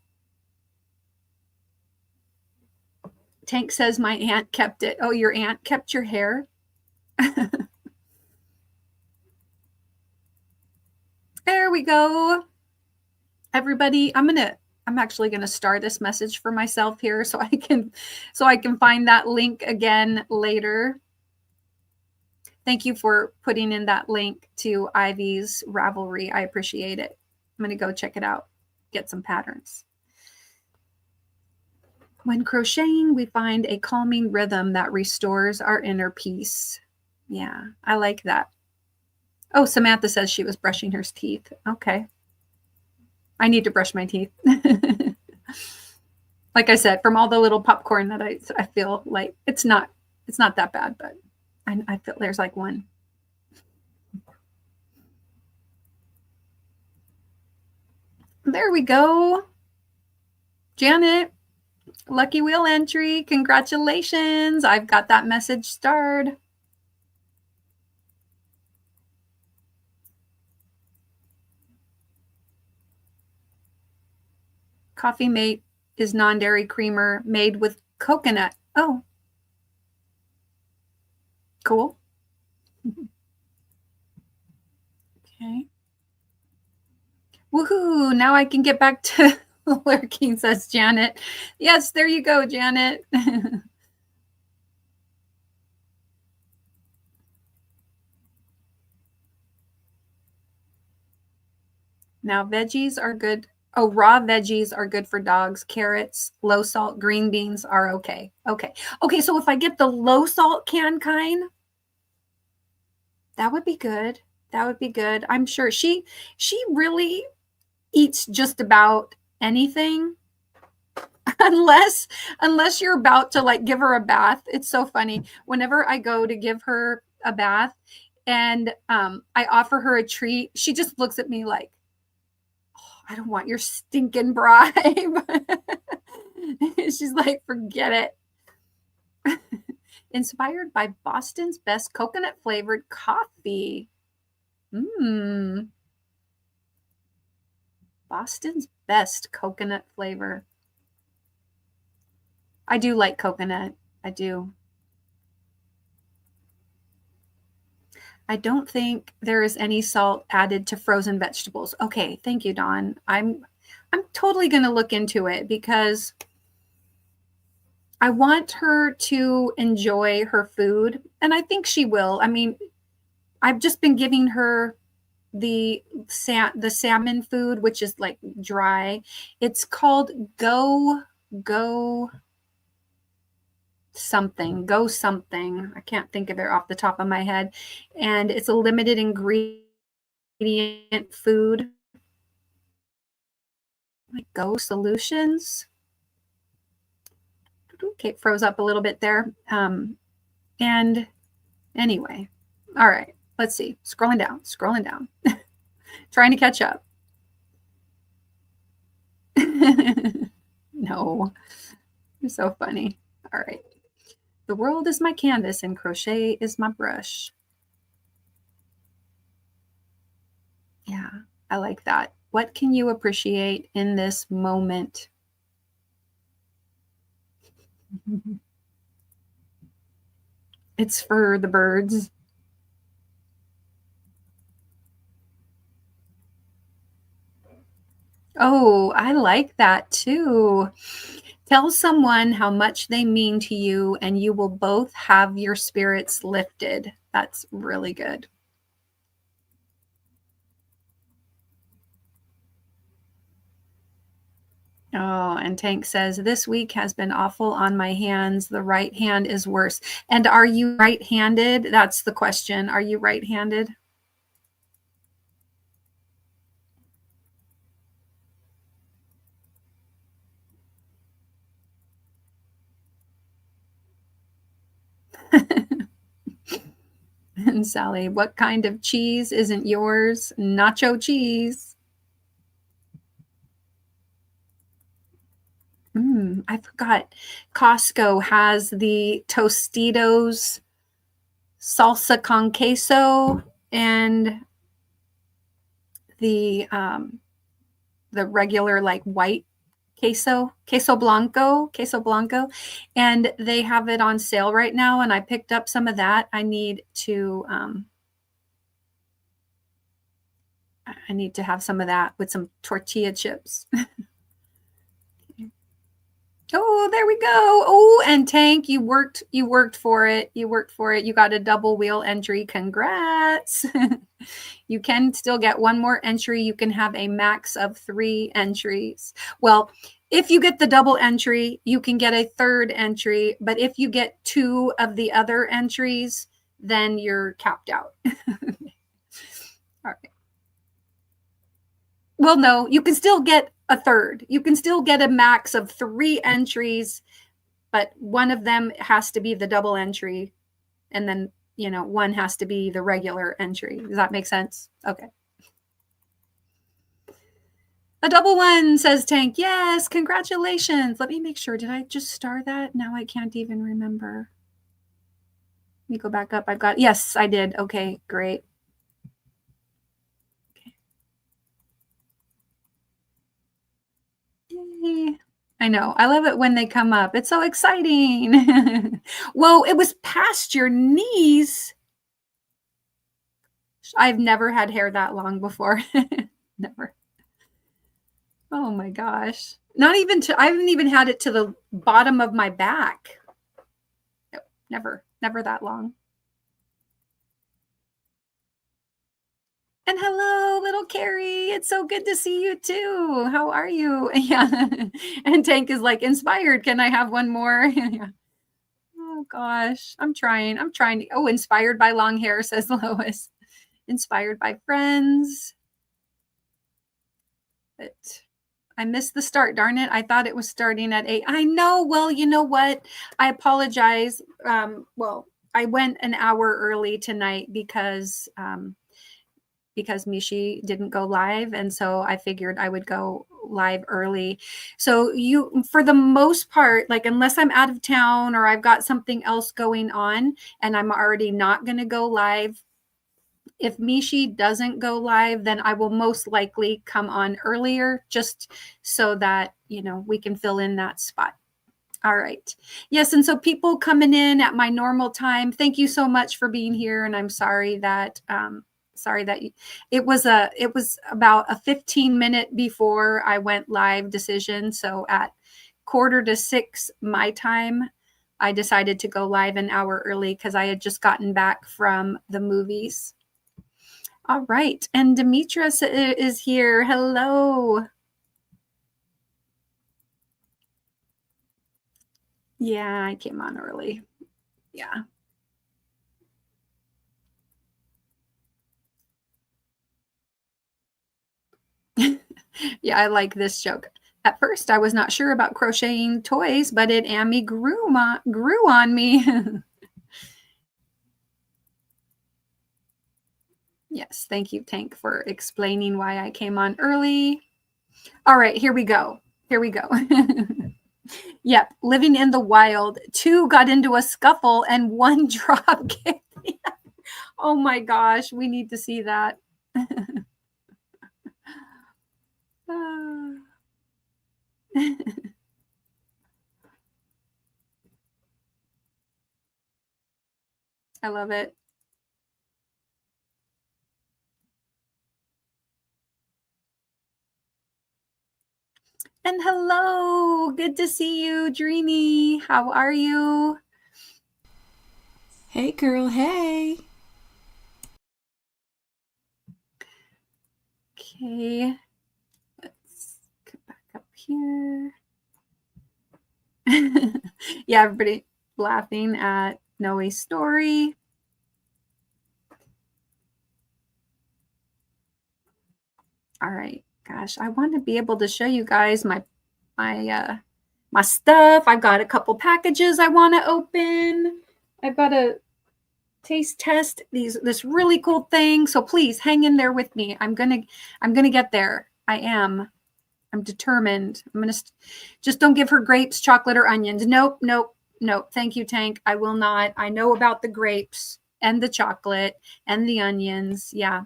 [SPEAKER 1] Tank says my aunt kept it. Oh, your aunt kept your hair? There we go. Everybody, I'm actually going to star this message for myself here so I can find that link again later. Thank you for putting in that link to Ivy's Ravelry. I appreciate it. I'm going to go check it out, get some patterns. When crocheting, we find a calming rhythm that restores our inner peace. Yeah, I like that. Oh, Samantha says she was brushing her teeth. Okay. I need to brush my teeth. Like I said, from all the little popcorn that I feel like it's not that bad, but I feel there's like one. There we go. Janet, lucky wheel entry. Congratulations. I've got that message starred. Coffee Mate is non-dairy creamer made with coconut. Oh, cool. Okay. Woohoo! Now I can get back to lurking, says Janet. Yes, there you go, Janet. Now, veggies are good. Oh, raw veggies are good for dogs. Carrots, low salt, green beans are okay. Okay. Okay, so if I get the low salt canned kind, that would be good. That would be good. I'm sure she really eats just about anything. unless you're about to like give her a bath. It's so funny. Whenever I go to give her a bath and I offer her a treat, she just looks at me like, I don't want your stinking bribe. She's like, forget it. Inspired by Boston's best coconut flavored coffee. Boston's best coconut flavor. I do like coconut. I do. I don't think there is any salt added to frozen vegetables. Okay, thank you, Dawn. I'm totally going to look into it because I want her to enjoy her food, and I think she will. I mean, I've just been giving her the salmon food, which is like dry. It's called Go something. I can't think of it off the top of my head. And it's a limited ingredient food. Like Go Solutions. Okay, it froze up a little bit there. And anyway, all right, let's see. Scrolling down. Trying to catch up. No, you're so funny. All right. The world is my canvas and crochet is my brush. Yeah, I like that. What can you appreciate in this moment? It's for the birds. Oh, I like that too. Tell someone how much they mean to you, and you will both have your spirits lifted. That's really good. Oh, and Tank says, this week has been awful on my hands. The right hand is worse. And are you right-handed? That's the question. Are you right-handed? And Sally, what kind of cheese isn't yours? Nacho cheese. I forgot. Costco has the Tostitos salsa con queso and the regular like white queso blanco, and they have it on sale right now. And I picked up some of that. I need to have some of that with some tortilla chips. Oh, there we go. Oh, and Tank, you worked for it. You worked for it. You got a double wheel entry. Congrats. You can still get one more entry. You can have a max of 3 entries. Well, if you get the double entry, you can get a third entry, but if you get 2 of the other entries, then you're capped out. All right. Well, no, you can still get a third. You can still get a max of 3 entries, but one of them has to be the double entry, and then, one has to be the regular entry. Does that make sense? Okay. A double one, says Tank. Yes, congratulations. Let me make sure. Did I just star that? Now I can't even remember. Let me go back up. Yes, I did. Okay, great. Okay. Yay. I know. I love it when they come up. It's so exciting. Whoa, it was past your knees. I've never had hair that long before. Never. Oh my gosh. I haven't even had it to the bottom of my back. No, never that long. And hello, little Carrie. It's so good to see you too. How are you? Yeah. And Tank is like, inspired. Can I have one more? Yeah. Oh gosh. I'm trying. Oh, inspired by long hair, says Lois. Inspired by friends. But I missed the start. Darn it. I thought it was starting at 8. I know. Well, you know what? I apologize. Well, I went an hour early tonight because Mishi didn't go live. And so I figured I would go live early. So for the most part, like unless I'm out of town or I've got something else going on and I'm already not going to go live, if Mishi doesn't go live, then I will most likely come on earlier just so that, we can fill in that spot. All right. Yes. And so people coming in at my normal time, thank you so much for being here. And I'm sorry that, it was about a 15-minute before I went live decision. So at 5:45 my time, I decided to go live an hour early because I had just gotten back from the movies. All right. And Demetrius is here. Hello. Yeah, I came on early. Yeah. Yeah, I like this joke. At first, I was not sure about crocheting toys, but it grew on me. Yes, thank you, Tank, for explaining why I came on early. All right, here we go. Yep, living in the wild. 2 got into a scuffle and 1 drop kicked. Oh my gosh, we need to see that. I love it. And hello, good to see you, Dreamy. How are you?
[SPEAKER 2] Hey girl, hey.
[SPEAKER 1] Okay, let's get back up here. Yeah, everybody laughing at Noe's story. All right, gosh, I want to be able to show you guys my stuff. I've got a couple packages I want to open. I've got to taste test this really cool thing. So please hang in there with me. I'm gonna get there. I'm determined. I'm gonna just don't give her grapes, chocolate, or onions. Nope, nope, nope. Thank you, Tank. I will not. I know about the grapes and the chocolate and the onions. Yeah.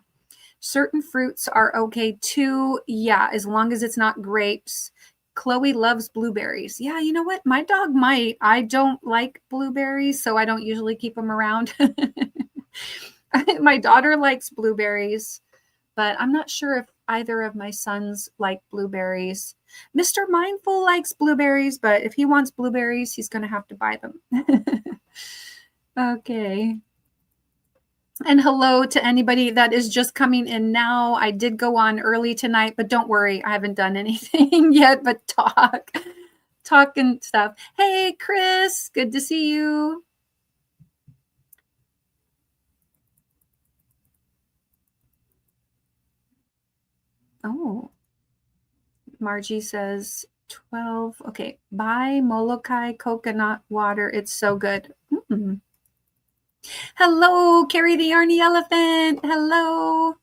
[SPEAKER 1] Certain fruits are okay too. Yeah, as long as it's not grapes. Chloe loves blueberries. Yeah, you know what? My dog might. I don't like blueberries, so I don't usually keep them around. My daughter likes blueberries, but I'm not sure if either of my sons like blueberries. Mr. Mindful likes blueberries, but if he wants blueberries, he's going to have to buy them. Okay. And hello to anybody that is just coming in now. I did go on early tonight, but don't worry, I haven't done anything yet but talk and stuff. Hey, Chris, good to see you. Oh, Margie says 12. Okay, buy Molokai coconut water. It's so good. Mm. Hello, Carrie the Yarny Elephant. Hello.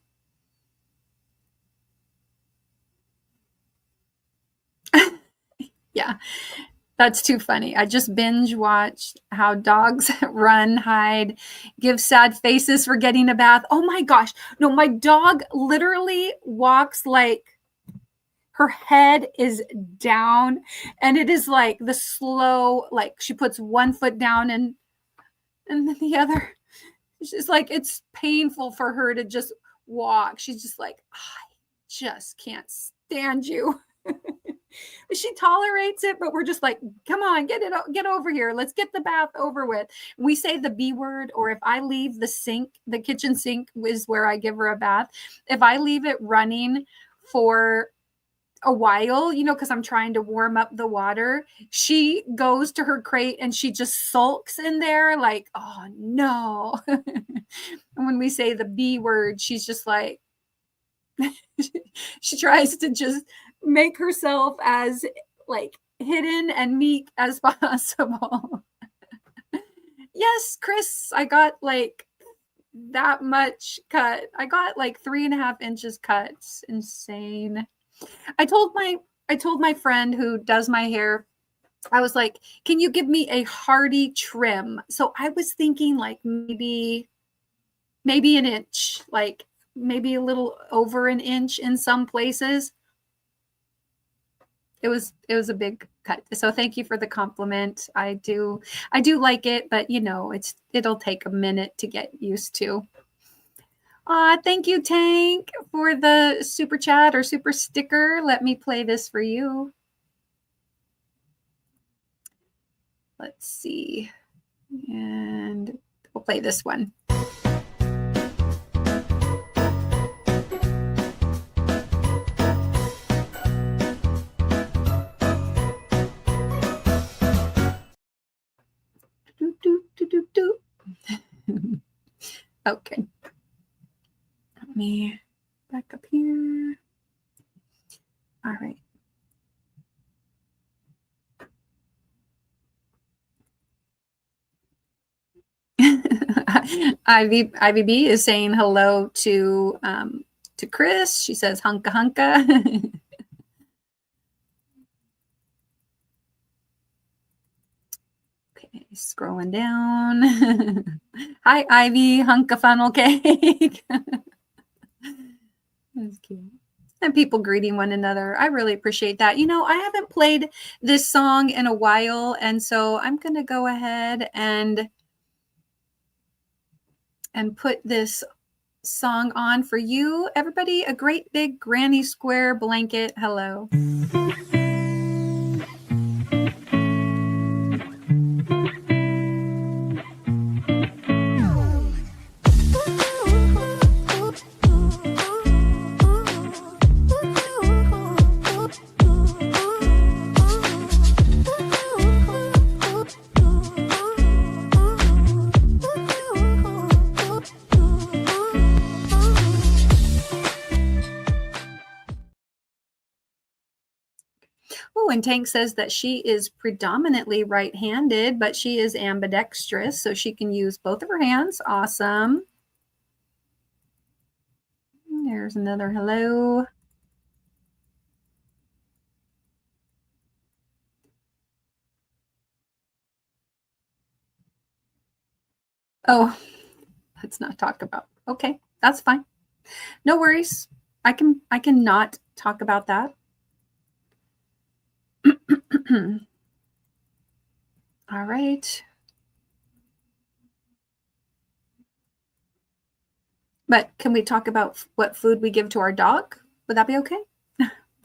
[SPEAKER 1] Yeah, that's too funny. I just binge watched how dogs run, hide, give sad faces for getting a bath. Oh my gosh. No, my dog literally walks like her head is down, and it is like the slow, like she puts one foot down and then the other. She's like, it's painful for her to just walk. She's just like, I just can't stand you. She tolerates it, but we're just like, come on, get over here. Let's get the bath over with. We say the B word, or if I leave the sink, the kitchen sink is where I give her a bath. If I leave it running for a while, because I'm trying to warm up the water, she goes to her crate and she just sulks in there like, oh no. And when we say the B word, she's just like, she tries to just make herself as like hidden and meek as possible. Yes, Chris, I got like that much cut. I got like 3.5 inches cuts. Insane. I told my friend who does my hair, I was like, can you give me a hardy trim? So I was thinking like maybe an inch, like maybe a little over an inch in some places. It was a big cut. So thank you for the compliment. I do like it, but it'll take a minute to get used to. Thank you, Tank, for the super chat or super sticker. Let me play this for you. Let's see. And we'll play this one. Okay. Let me back up here. All right. Ivy B is saying hello to Chris. She says hunka hunka. Okay, scrolling down. Hi, Ivy, hunka funnel cake. That's cute. And people greeting one another. I really appreciate that. I haven't played this song in a while, and so I'm going to go ahead and and put this song on for you. Everybody, a great big granny square blanket. Hello. Oh, and Tank says that she is predominantly right-handed, but she is ambidextrous, so she can use both of her hands. Awesome. There's another hello. Oh, let's not talk about. Okay, that's fine. No worries. I can not talk about that. All right. But can we talk about what food we give to our dog? Would that be okay?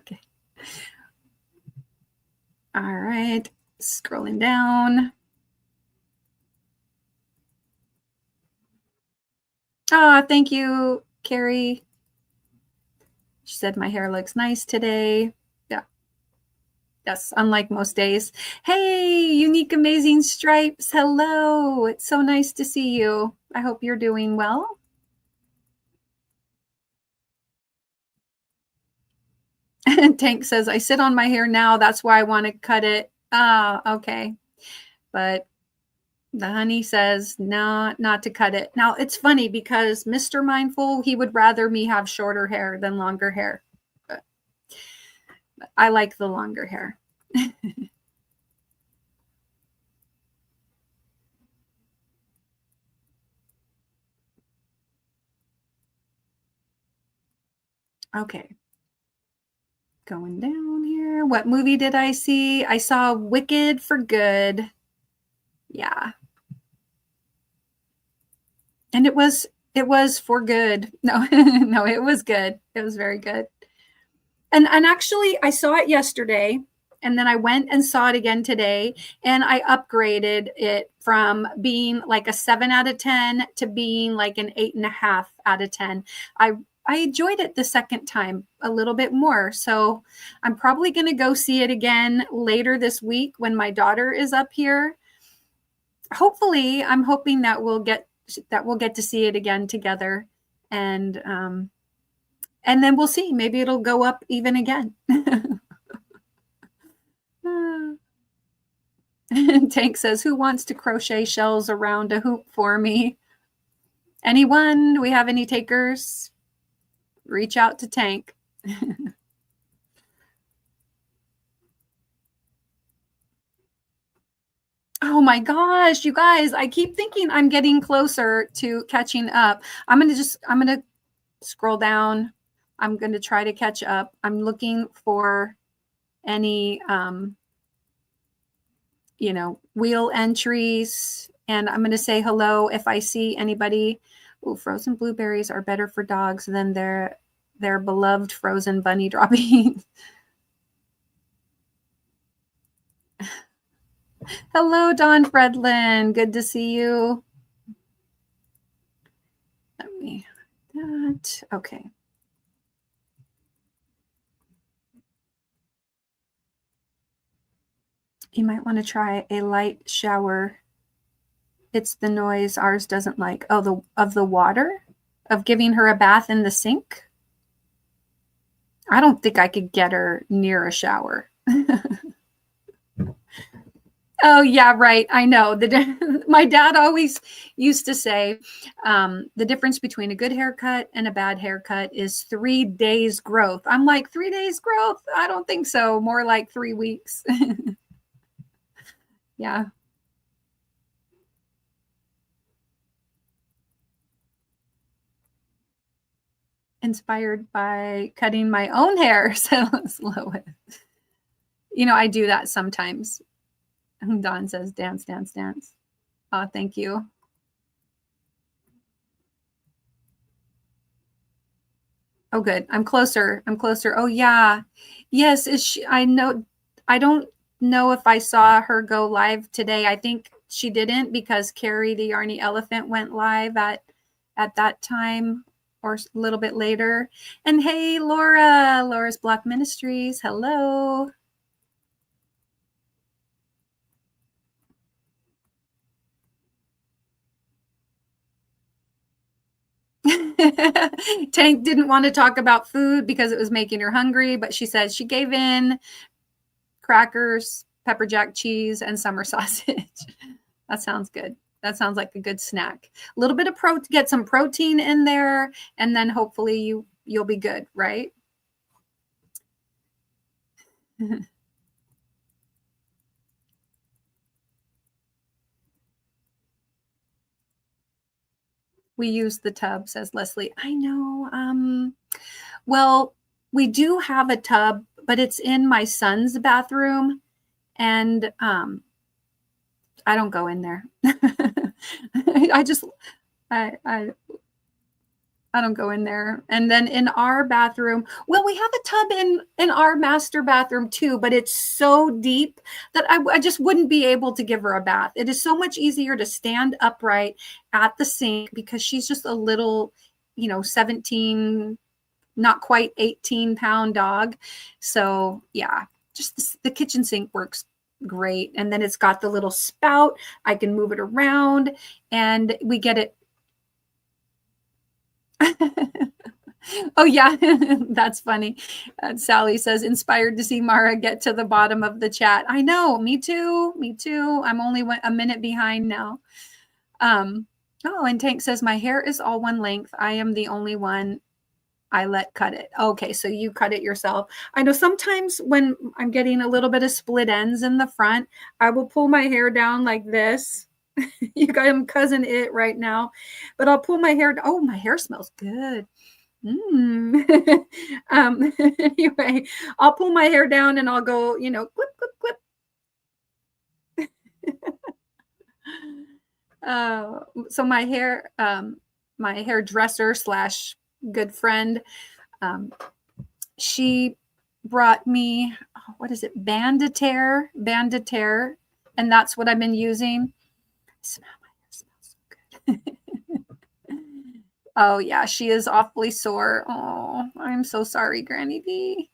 [SPEAKER 1] Okay. All right. Scrolling down. Oh, thank you, Carrie. She said my hair looks nice today. Yeah. Yes, unlike most days. Hey, Unique Amazing Stripes. Hello. It's so nice to see you. I hope you're doing well. And Tank says, I sit on my hair now. That's why I want to cut it. Okay. But the honey says, no, not to cut it. Now, it's funny because Mr. Mindful, he would rather me have shorter hair than longer hair. But I like the longer hair. Okay. Going down here. What movie did I see? I saw Wicked for Good. Yeah. And it was for good. No, no, it was good. It was very good. And actually I saw it yesterday and then I went and saw it again today and I upgraded it from being like a 7 out of 10 to being like an 8.5 out of 10. I enjoyed it the second time a little bit more. So I'm probably going to go see it again later this week when my daughter is up here. Hopefully, I'm hoping that we'll get to see it again together. And then we'll see. Maybe it'll go up even again. Tank says, who wants to crochet shells around a hoop for me? Anyone? Do we have any takers? Reach out to Tank. Oh my gosh, you guys, I keep thinking I'm getting closer to catching up. I'm going to scroll down. I'm going to try to catch up. I'm looking for any, wheel entries, and I'm going to say hello if I see anybody. Ooh, frozen blueberries are better for dogs than their beloved frozen bunny droppings. Hello, Don Fredlin. Good to see you. Let me that. Okay. You might want to try a light shower. It's the noise ours doesn't like. Oh, of the water? Of giving her a bath in the sink? I don't think I could get her near a shower. Oh, yeah, right. I know. My dad always used to say the difference between a good haircut and a bad haircut is 3 days growth. I'm like, 3 days growth? I don't think so. More like 3 weeks. Yeah. Inspired by cutting my own hair, says Lois. I do that sometimes. Dawn says, dance, dance, dance. Oh, thank you. Oh, good. I'm closer. I'm closer. Oh, yeah. Yes. Is she, I know. I don't know if I saw her go live today. I think she didn't because Carrie the Yarny Elephant went live at that time or a little bit later. And hey, Laura, Laura's Block Ministries. Hello. Tank didn't want to talk about food because it was making her hungry, but she said she gave in. Crackers, pepper jack cheese, and summer sausage. That sounds good. That sounds like a good snack. A little bit of get some protein in there, and then hopefully you'll be good, right? We use the tub, says Leslie. I know. Well, we do have a tub, but it's in my son's bathroom, and I don't go in there. I just I don't go in there. And then in our bathroom, well, we have a tub in our master bathroom too, but it's so deep that I just wouldn't be able to give her a bath. It is so much easier to stand upright at the sink because she's just a little, 17, not quite 18-pound dog. So yeah, just the kitchen sink works great. And then it's got the little spout. I can move it around and we get it. Oh yeah, that's funny. Sally says, inspired to see Mara get to the bottom of the chat. I know, me too. Me too. I'm only a minute behind now. Oh, and Tank says, my hair is all one length. I am the only one I let cut it. Okay, so you cut it yourself. I know sometimes when I'm getting a little bit of split ends in the front, I will pull my hair down like this. You got him cousin it right now, but I'll pull my hair. Oh, my hair smells good. Anyway, I'll pull my hair down and I'll go, clip, clip, clip. So my hairdresser / good friend, she brought me, what is it? Banditaire, and that's what I've been using. My hair smells so good. Oh yeah, she is awfully sore. Oh, I'm so sorry, Granny D.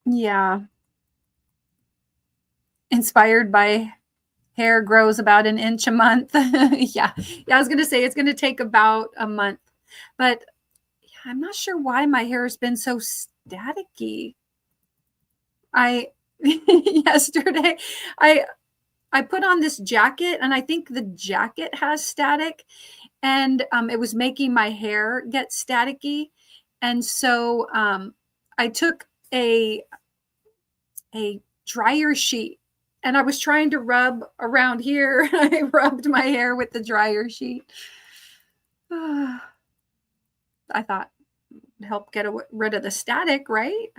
[SPEAKER 1] Yeah. Inspired by hair grows about an inch a month. Yeah. I was going to say it's going to take about a month, but yeah, I'm not sure why my hair has been so staticky. Yesterday I put on this jacket and I think the jacket has static and it was making my hair get staticky. And so I took a dryer sheet and I was trying to rub around here. I rubbed my hair with the dryer sheet. I thought help get rid of the static, right?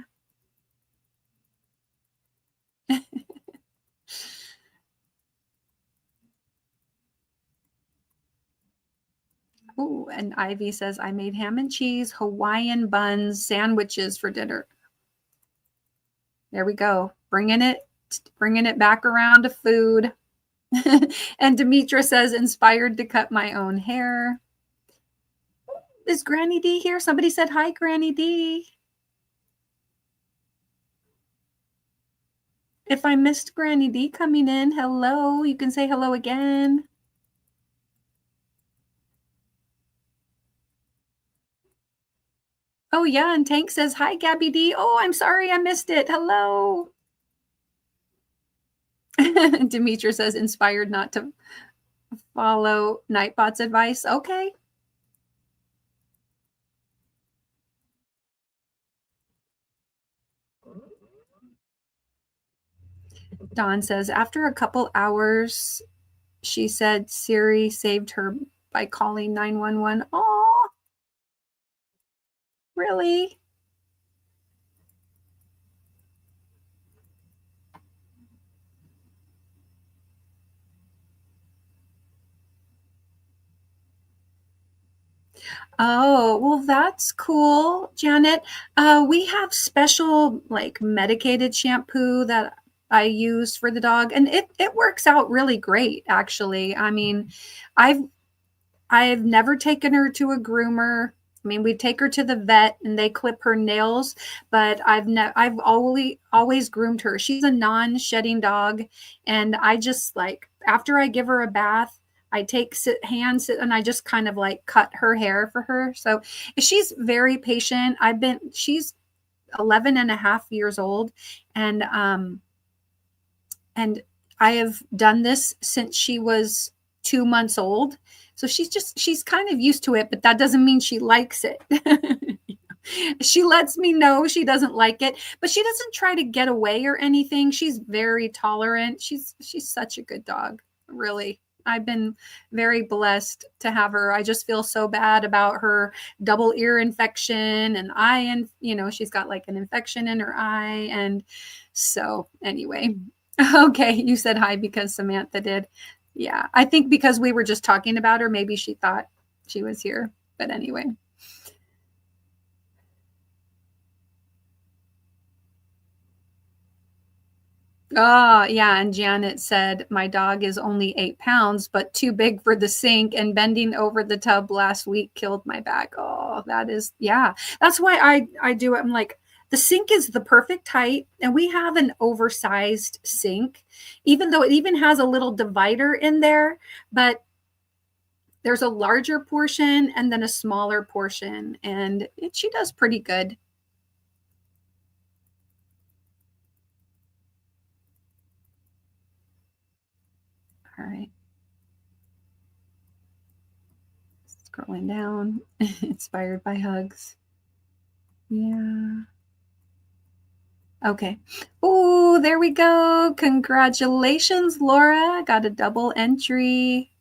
[SPEAKER 1] Oh, and Ivy says, I made ham and cheese, Hawaiian buns, sandwiches for dinner. There we go. Bringing it back around to food. And Demetra says, inspired to cut my own hair. Is Granny D here? Somebody said, hi, Granny D. If I missed Granny D coming in, hello. You can say hello again. Oh, yeah. And Tank says, hi, Gabby D. Oh, I'm sorry I missed it. Hello. Demetra says, inspired not to follow Nightbot's advice. Okay. Dawn says, after a couple hours, she said Siri saved her by calling 911. Oh, really? Oh, well, that's cool, Janet. We have special like medicated shampoo that I use for the dog, and it works out really great, actually. I mean, I've I've never taken her to a groomer. I mean, we take her to the vet and they clip her nails, but I've always groomed her. She's a non-shedding dog, and I just like after I give her a bath, I take hands and I just kind of like cut her hair for her. So she's very patient. She's 11 and a half years old, and and I have done this since she was 2 months old. So she's kind of used to it, but that doesn't mean she likes it. She lets me know she doesn't like it, but she doesn't try to get away or anything. She's very tolerant. She's such a good dog, really. I've been very blessed to have her. I just feel so bad about her double ear infection and eye, and she's got like an infection in her eye. And so anyway, okay, you said hi because Samantha did. Yeah, I think because we were just talking about her, maybe she thought she was here. But anyway. Oh, yeah. And Janet said, my dog is only 8 pounds, but too big for the sink. And bending over the tub last week killed my back. Oh, that is, yeah. That's why I do it. I'm like, the sink is the perfect height. And we have an oversized sink, even though it even has a little divider in there. But there's a larger portion and then a smaller portion. And she does pretty good. All right. Scrolling down. Inspired by hugs. Yeah. Okay. Oh, there we go. Congratulations, Laura. Got a double entry.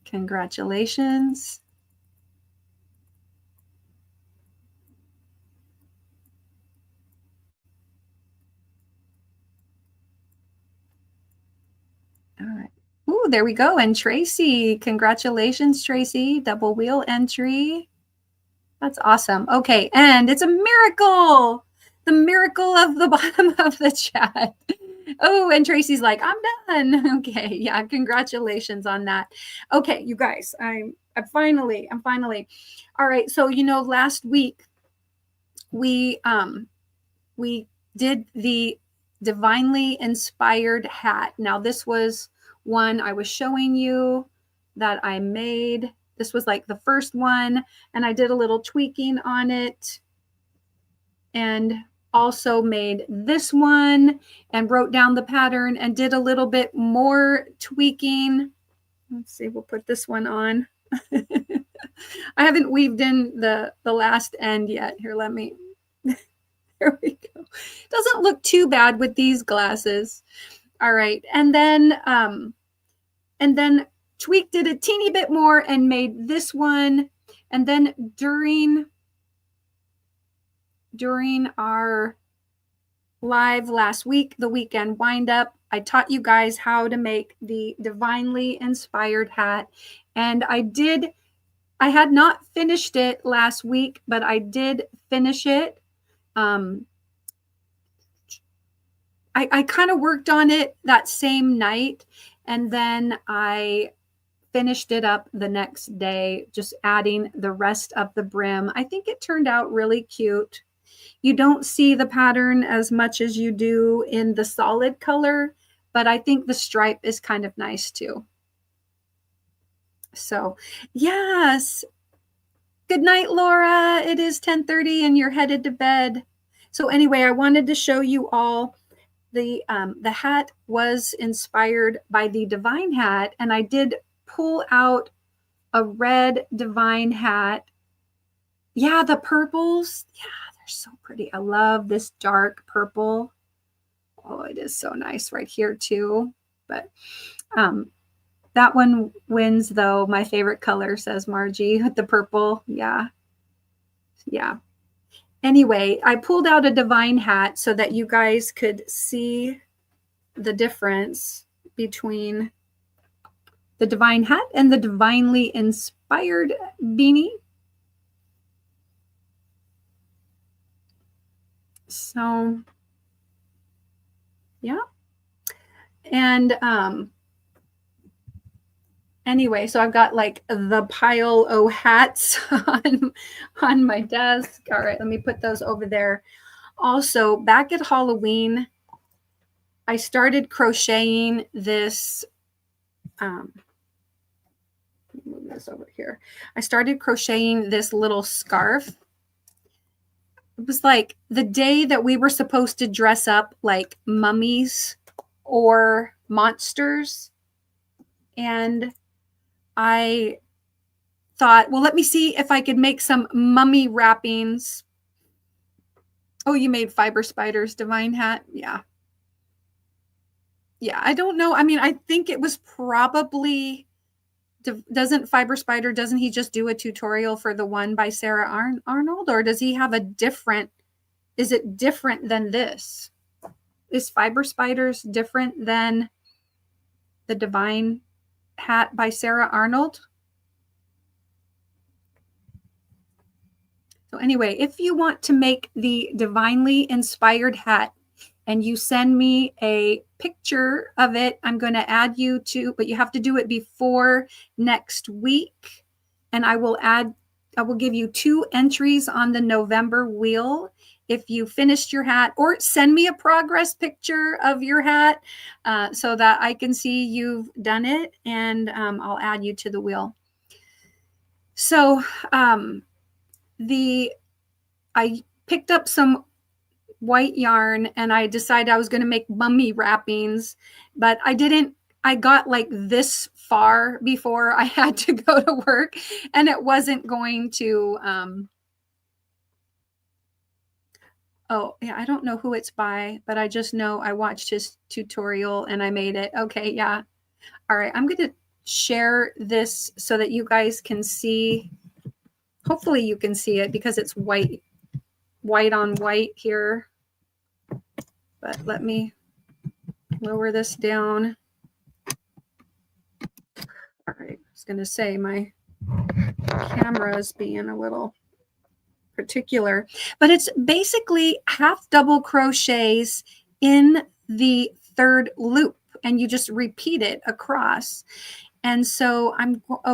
[SPEAKER 1] Congratulations. All right. Oh, there we go. And Tracy, congratulations, Tracy. Double wheel entry. That's awesome. Okay. And it's a miracle. The miracle of the bottom of the chat. Oh, and Tracy's like, I'm done. Okay. Yeah. Congratulations on that. Okay, you guys, I'm finally. All right. So, last week we did the divinely inspired hat. Now, this was one I was showing you that I made. This was like the first one, and I did a little tweaking on it, and also made this one and wrote down the pattern and did a little bit more tweaking. Let's see, we'll put this one on. I haven't weaved in the last end yet. Here, let me. There we go. Doesn't look too bad with these glasses. All right. And then tweaked it a teeny bit more and made this one. And then during our live last week, the weekend wind up, I taught you guys how to make the divinely inspired hat. And I had not finished it last week, but I did finish it. I kind of worked on it that same night, and then I finished it up the next day, just adding the rest of the brim. I think it turned out really cute. You don't see the pattern as much as you do in the solid color, but I think the stripe is kind of nice too. So, yes. Good night, Laura. It is 10:30 and you're headed to bed. So anyway, I wanted to show you all the hat was inspired by the divine hat, and I did pull out a red divine hat. Yeah, the purples. Yeah, they're so pretty. I love this dark purple. Oh, it is so nice right here too. But that one wins though. My favorite color, says Margie, with the purple. Yeah. Yeah. Anyway, I pulled out a divine hat so that you guys could see the difference between the divine hat and the divinely inspired beanie. So yeah. And anyway, so I've got like the pile of hats on my desk. All right, let me put those over there. Also, back at Halloween, I started crocheting this. Move this over here. I started crocheting this little scarf. It was like the day that we were supposed to dress up like mummies or monsters. And I thought, well, let me see if I could make some mummy wrappings. Oh, you made Fiber Spider's divine hat? Yeah. Yeah, I don't know. I mean, I think it was probably, doesn't Fiber Spider, doesn't he just do a tutorial for the one by Sarah Arnold? Or does he have a different, is it different than this? Is Fiber Spiders different than the divine hat by Sarah Arnold? So anyway, if you want to make the divinely inspired hat and you send me a picture of it, I'm going to add you to, but you have to do it before next week. And I will give you 2 entries on the November wheel if you finished your hat, or send me a progress picture of your hat so that I can see you've done it, and I'll add you to the wheel. So I picked up some white yarn and I decided I was going to make mummy wrappings, but I got like this far before I had to go to work, and it wasn't going to, oh yeah, I don't know who it's by, but I just know I watched his tutorial and I made it. Okay. Yeah. All right. I'm going to share this so that you guys can see. Hopefully you can see it because it's white on white here. But let me lower this down. All right, I was going to say my camera is being a little particular, but it's basically half double crochets in the 3rd loop, and you just repeat it across. And so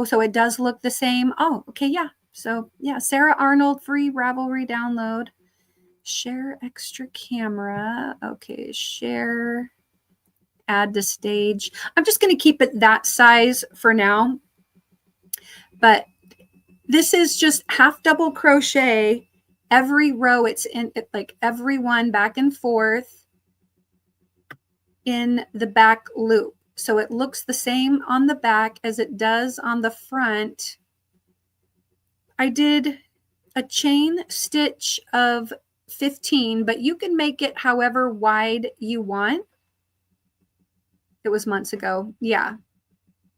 [SPEAKER 1] so it does look the same. Oh, okay, yeah. So yeah, Sarah Arnold, free Ravelry download. Share extra camera. Okay, share, add to stage. I'm just going to keep it that size for now. But this is just half double crochet every row. It's in like every one back and forth in the back loop. So it looks the same on the back as it does on the front. I did a chain stitch of 15, but you can make it however wide you want. It was months ago. Yeah.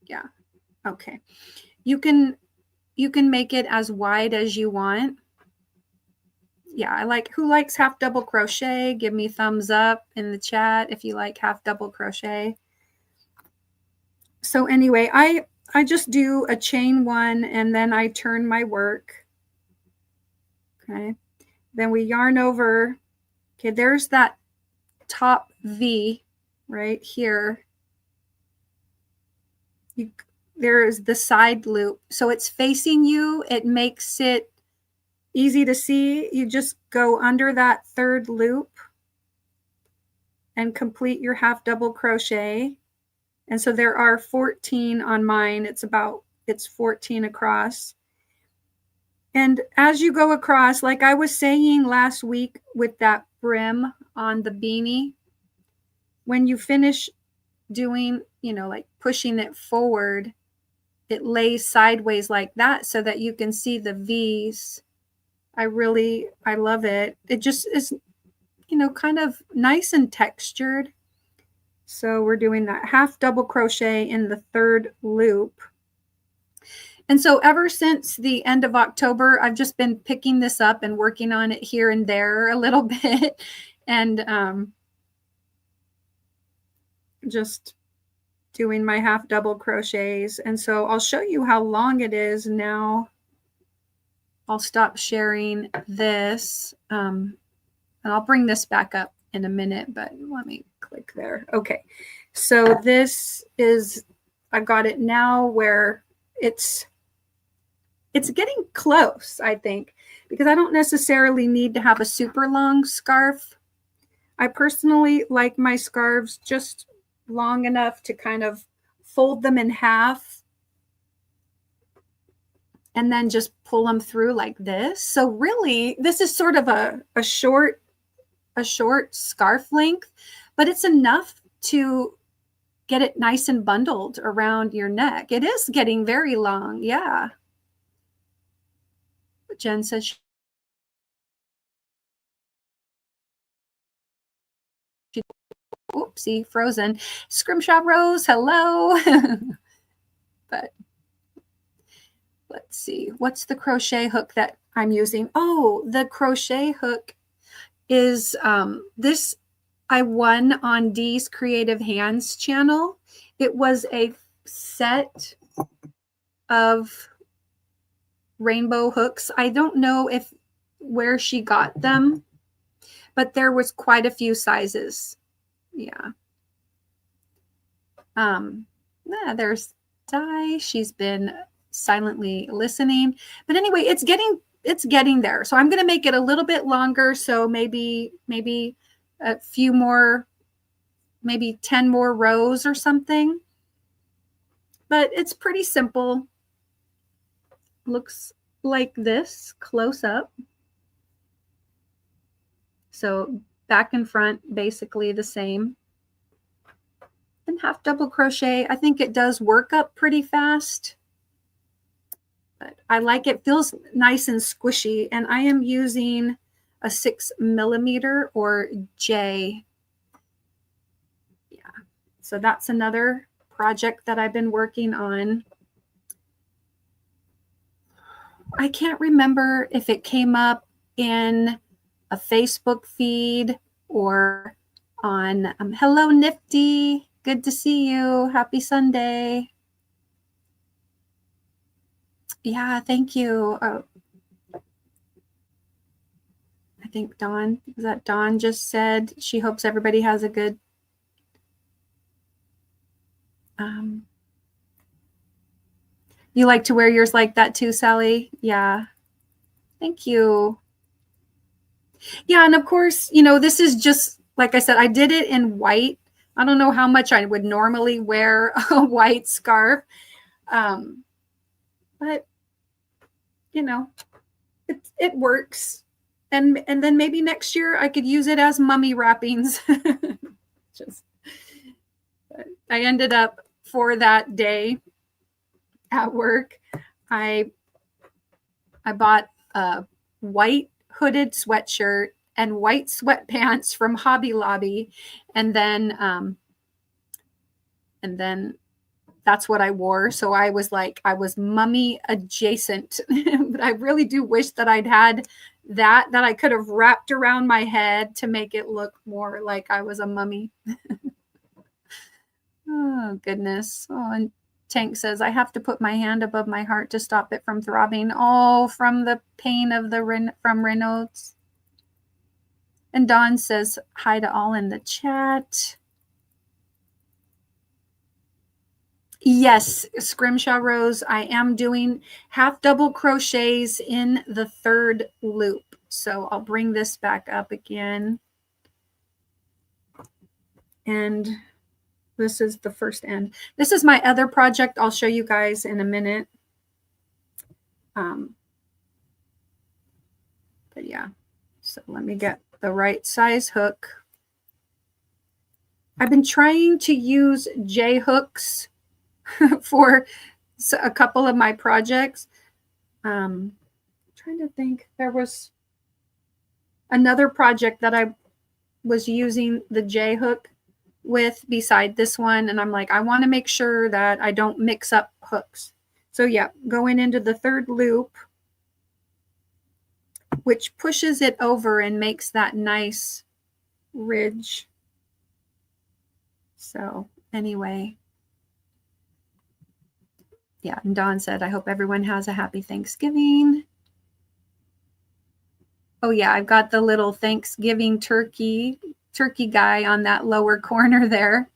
[SPEAKER 1] Yeah. Okay. You can make it as wide as you want. Yeah, who likes half double crochet? Give me thumbs up in the chat if you like half double crochet. So anyway, I just do a chain 1 and then I turn my work. Okay. Then we yarn over. Okay, there's that top V right here. There's the side loop. So it's facing you. It makes it easy to see. You just go under that 3rd loop and complete your half double crochet. And so there are 14 on mine. It's 14 across. And as you go across, like I was saying last week with that brim on the beanie, when you finish doing, like pushing it forward, it lays sideways like that so that you can see the V's. I love it. It just is, kind of nice and textured. So we're doing that half double crochet in the 3rd loop. And so ever since the end of October, I've just been picking this up and working on it here and there a little bit. And just doing my half double crochets. And so I'll show you how long it is now. I'll stop sharing this. And I'll bring this back up in a minute, but let me click there. Okay. So this is, I got it now where it's getting close, I think, because I don't necessarily need to have a super long scarf. I personally like my scarves just long enough to kind of fold them in half and then just pull them through like this. So really, this is sort of a short scarf length, but it's enough to get it nice and bundled around your neck. It is getting very long. Yeah. Jen says she, oopsie, frozen. Scrimshaw Rose, hello. But let's see, what's the crochet hook that I'm using? Oh, the crochet hook is this I won on Dee's Creative Hands channel. It was a set of rainbow hooks. I don't know where she got them, but there was quite a few sizes. Yeah. There's Di. She's been silently listening. But anyway, it's getting there. So I'm going to make it a little bit longer. So maybe a few more, maybe 10 more rows or something. But it's pretty simple. Looks like this close up. So back and front, basically the same. And half double crochet, I think it does work up pretty fast. But I like it, feels nice and squishy. And I am using a 6mm or J. Yeah, so that's another project that I've been working on. I can't remember if it came up in a Facebook feed or on Hello Nifty. Good to see you. Happy Sunday. Yeah, thank you. I think Dawn just said she hopes everybody has a good you like to wear yours like that too, Sally? Yeah. Thank you. Yeah, and of course, this is just, like I said, I did it in white. I don't know how much I would normally wear a white scarf. But, it works. And then maybe next year I could use it as mummy wrappings. I ended up for that day at work, I bought a white hooded sweatshirt and white sweatpants from Hobby Lobby. And then that's what I wore. So I was mummy adjacent. But I really do wish that I'd had that I could have wrapped around my head to make it look more like I was a mummy. Oh, goodness. Oh, and Tank says, I have to put my hand above my heart to stop it from throbbing. Oh, from the pain of from Raynaud's. And Dawn says, hi to all in the chat. Yes, Scrimshaw Rose, I am doing half double crochets in the third loop. So I'll bring this back up again. And this is the first end. This is my other project. I'll show you guys in a minute. But yeah, so let me get the right size hook. I've been trying to use J hooks for a couple of my projects. Trying to think, there was another project that I was using the J hook with beside this one, and I'm like, I want to make sure that I don't mix up hooks. So yeah, going into the third loop, which pushes it over and makes that nice ridge. So anyway, Yeah, and Dawn said, I hope everyone has a happy Thanksgiving. Oh yeah, I've got the little Thanksgiving turkey guy on that lower corner there.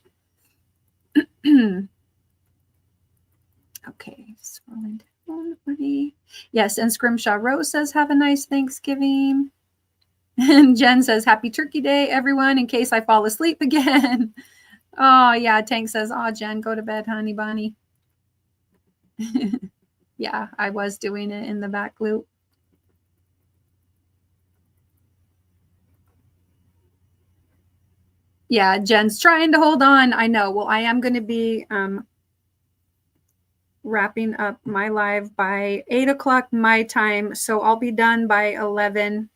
[SPEAKER 1] Okay, scrolling down, buddy. Yes, and Scrimshaw Rose says, have a nice Thanksgiving. And Jen says, happy Turkey Day, everyone, in case I fall asleep again. Oh, yeah, Tank says, oh, Jen, go to bed, honey bunny. Yeah, I was doing it in the back loop. Yeah, Jen's trying to hold on. I know. Well, I am going to be wrapping up my live by 8 o'clock my time. So I'll be done by 11.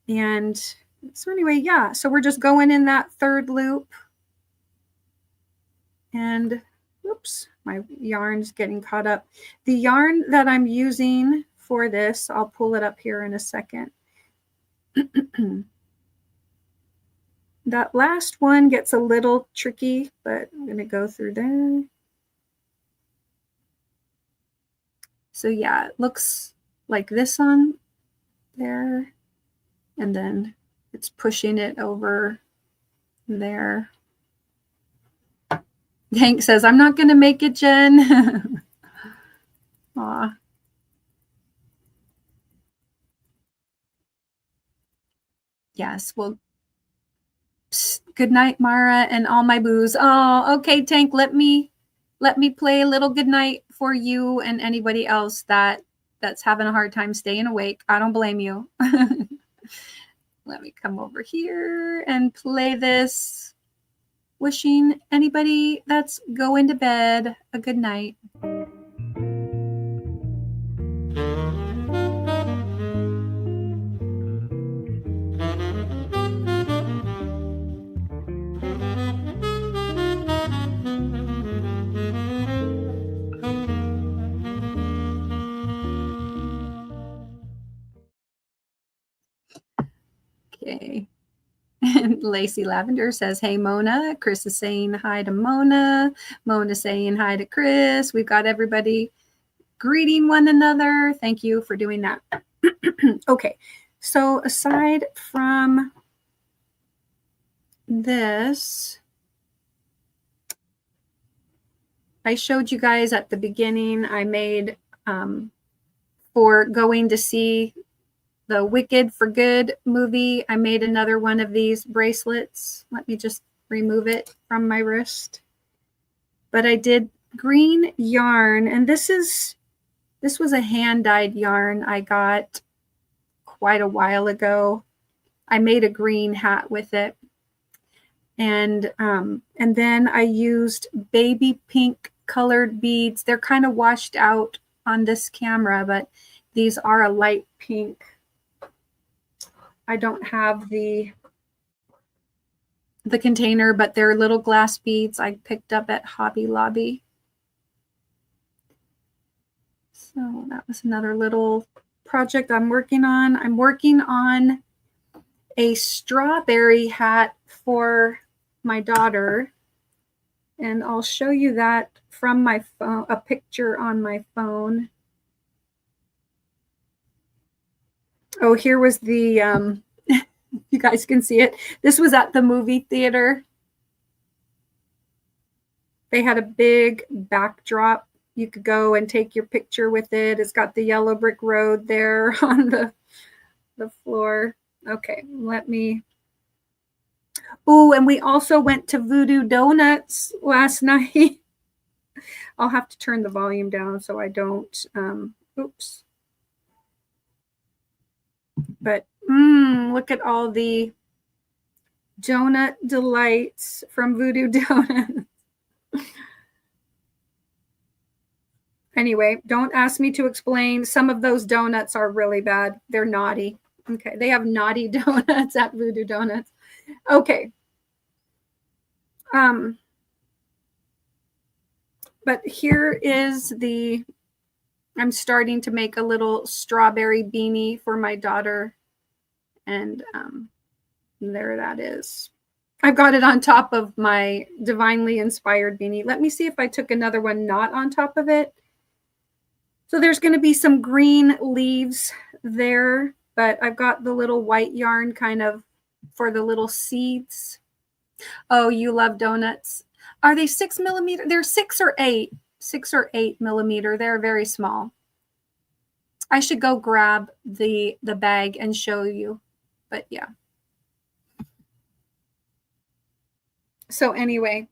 [SPEAKER 1] And so anyway, yeah. So we're just going in that third loop. And oops, my yarn's getting caught up. The yarn that I'm using for this, I'll pull it up here in a second. That last one gets a little tricky, but I'm going to go through there. So yeah, it looks like this on there, and then it's pushing it over there. Hank says, I'm not going to make it, Jen. Aw. Yes, well, good night, Mara, and all my boos. Oh, okay, Tank, let me play a little good night for you and anybody else that's having a hard time staying awake. I don't blame you. Let me come over here and play this. Wishing anybody that's going to bed a good night. Okay. Lacey Lavender says, hey, Mona. Chris is saying hi to Mona. Mona saying hi to Chris. We've got everybody greeting one another. Thank you for doing that. Okay. So aside from this, I showed you guys at the beginning, I made for going to see the Wicked for Good movie. I made another one of these bracelets. Let me just remove it from my wrist. But I did green yarn, and this was a hand-dyed yarn I got quite a while ago. I made a green hat with it. And then I used baby pink colored beads. They're kind of washed out on this camera, but these are a light pink. I don't have the container, but they're little glass beads I picked up at Hobby Lobby. So that was another little project I'm working on. I'm working on a strawberry hat for my daughter, and I'll show you that from my phone, a picture on my phone. Oh, here was the you guys can see it. This was at the movie theater. They had a big backdrop. You could go and take your picture with it. It's got the yellow brick road there on the floor. Okay, let me. Oh, and we also went to Voodoo Donuts last night. I'll have to turn the volume down so I don't, oops. But look at all the donut delights from Voodoo Donuts. Anyway, don't ask me to explain. Some of those donuts are really bad. They're naughty. Okay, they have naughty donuts at Voodoo Donuts. Okay. But here is I'm starting to make a little strawberry beanie for my daughter. And there that is. I've got it on top of my divinely inspired beanie. Let me see if I took another one not on top of it. So there's going to be some green leaves there, but I've got the little white yarn kind of for the little seeds. Oh, you love donuts. Are they 6 millimeter? They're 6 or 8. 6 or 8 millimeter. They're very small. I should go grab the bag and show you. But yeah. So anyway,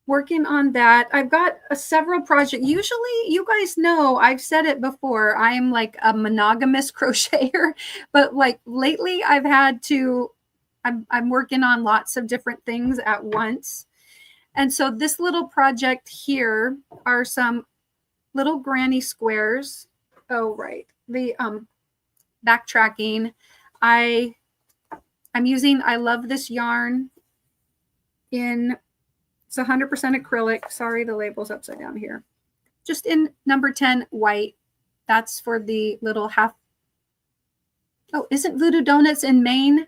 [SPEAKER 1] working on that. I've got several projects. Usually, you guys know, I've said it before, I'm like a monogamous crocheter, but like lately I've had to, I'm working on lots of different things at once. And so this little project here are some little granny squares. Oh, right. The backtracking. I'm using, I love this yarn in, it's 100% acrylic. Sorry, the label's upside down here. Just in number 10 white. That's for the little half. Oh, isn't Voodoo Donuts in Maine?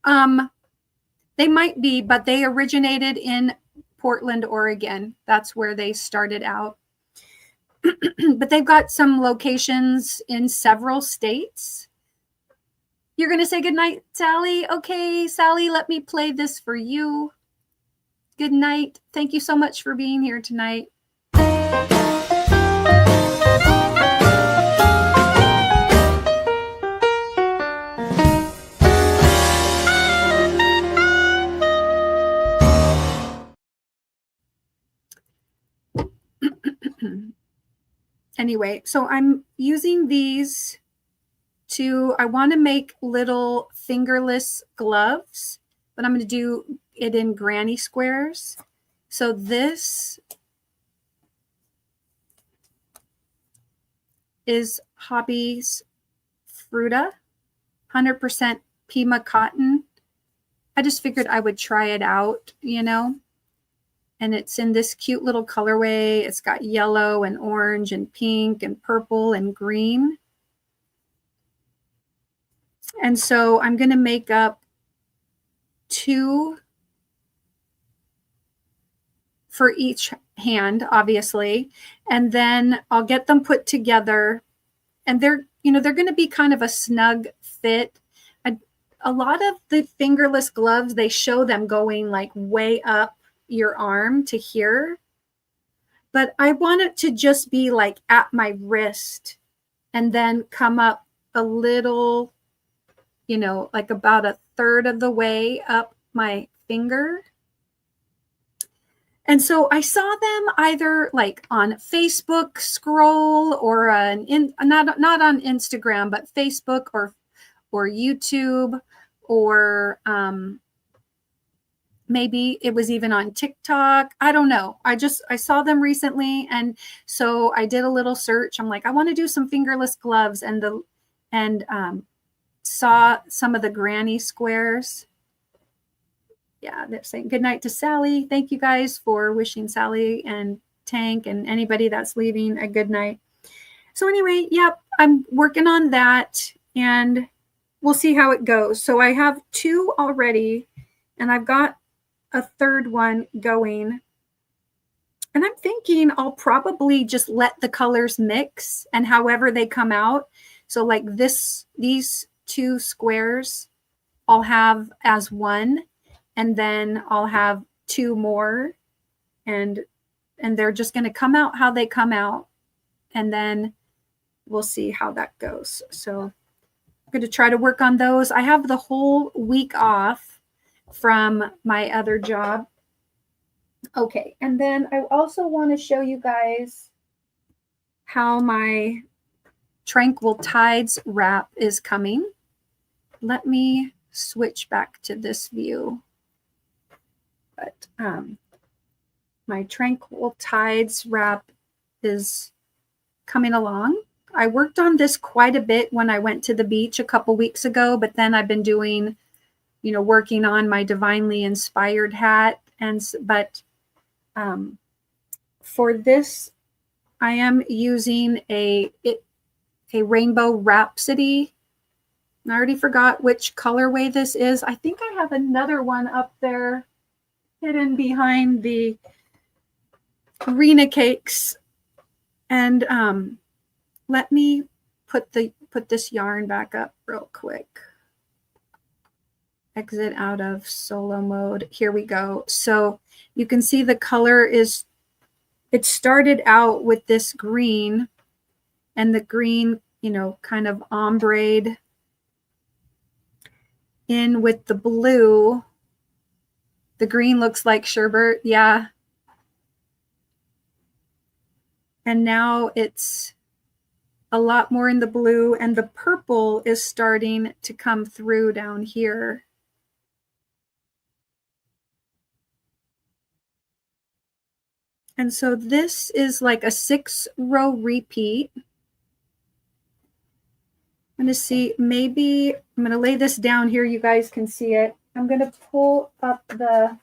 [SPEAKER 1] They might be, but they originated in Portland, Oregon. That's where they started out. But they've got some locations in several states. You're going to say goodnight, Sally? Okay, Sally, let me play this for you. Good night. Thank you so much for being here tonight. Anyway, so I'm using these to, I want to make little fingerless gloves, but I'm going to do it in granny squares. So this is Hobby's Fruta, 100% Pima cotton. I just figured I would try it out, you know. And it's in this cute little colorway. It's got yellow and orange and pink and purple and green. And so I'm going to make up 2 for each hand, obviously. And then I'll get them put together. And they're, you know, they're going to be kind of a snug fit. A lot of the fingerless gloves, they show them going like way up your arm to here. But I want it to just be like at my wrist and then come up a little, you know, like about 1/3 of the way up my finger. And so I saw them either like on Facebook scroll or not on Instagram, but Facebook or YouTube, or maybe it was even on TikTok. I don't know. I saw them recently, and so I did a little search. I'm like, I want to do some fingerless gloves, and saw some of the granny squares. Yeah, they're saying good night to Sally. Thank you guys for wishing Sally and Tank and anybody that's leaving a good night. So anyway, yep, I'm working on that, and we'll see how it goes. So I have 2 already, and I've got a 3rd one going. And I'm thinking I'll probably just let the colors mix and however they come out. So like these 2 squares I'll have as one, and then I'll have 2 more, and they're just going to come out how they come out, and then we'll see how that goes. So I'm going to try to work on those. I have the whole week off from my other job. Okay, and then I also want to show you guys how my Tranquil Tides wrap is coming. Let me switch back to this view. But my Tranquil Tides wrap is coming along. I worked on this quite a bit when I went to the beach a couple weeks ago, but then I've been doing, you know, working on my divinely inspired hat. But for this, I am using a Rainbow Rhapsody I already forgot which colorway this is. I think I have another one up there hidden behind the Arena Cakes. And let me put this yarn back up real quick. Exit out of solo mode. Here we go. So you can see the color is, it started out with this green, and the green, you know, kind of ombre in with the blue. The green looks like sherbet, yeah. And now it's a lot more in the blue, and the purple is starting to come through down here. And so this is like a 6-row repeat. I'm going to see, maybe I'm going to lay this down here. You guys can see it. I'm going to pull up the,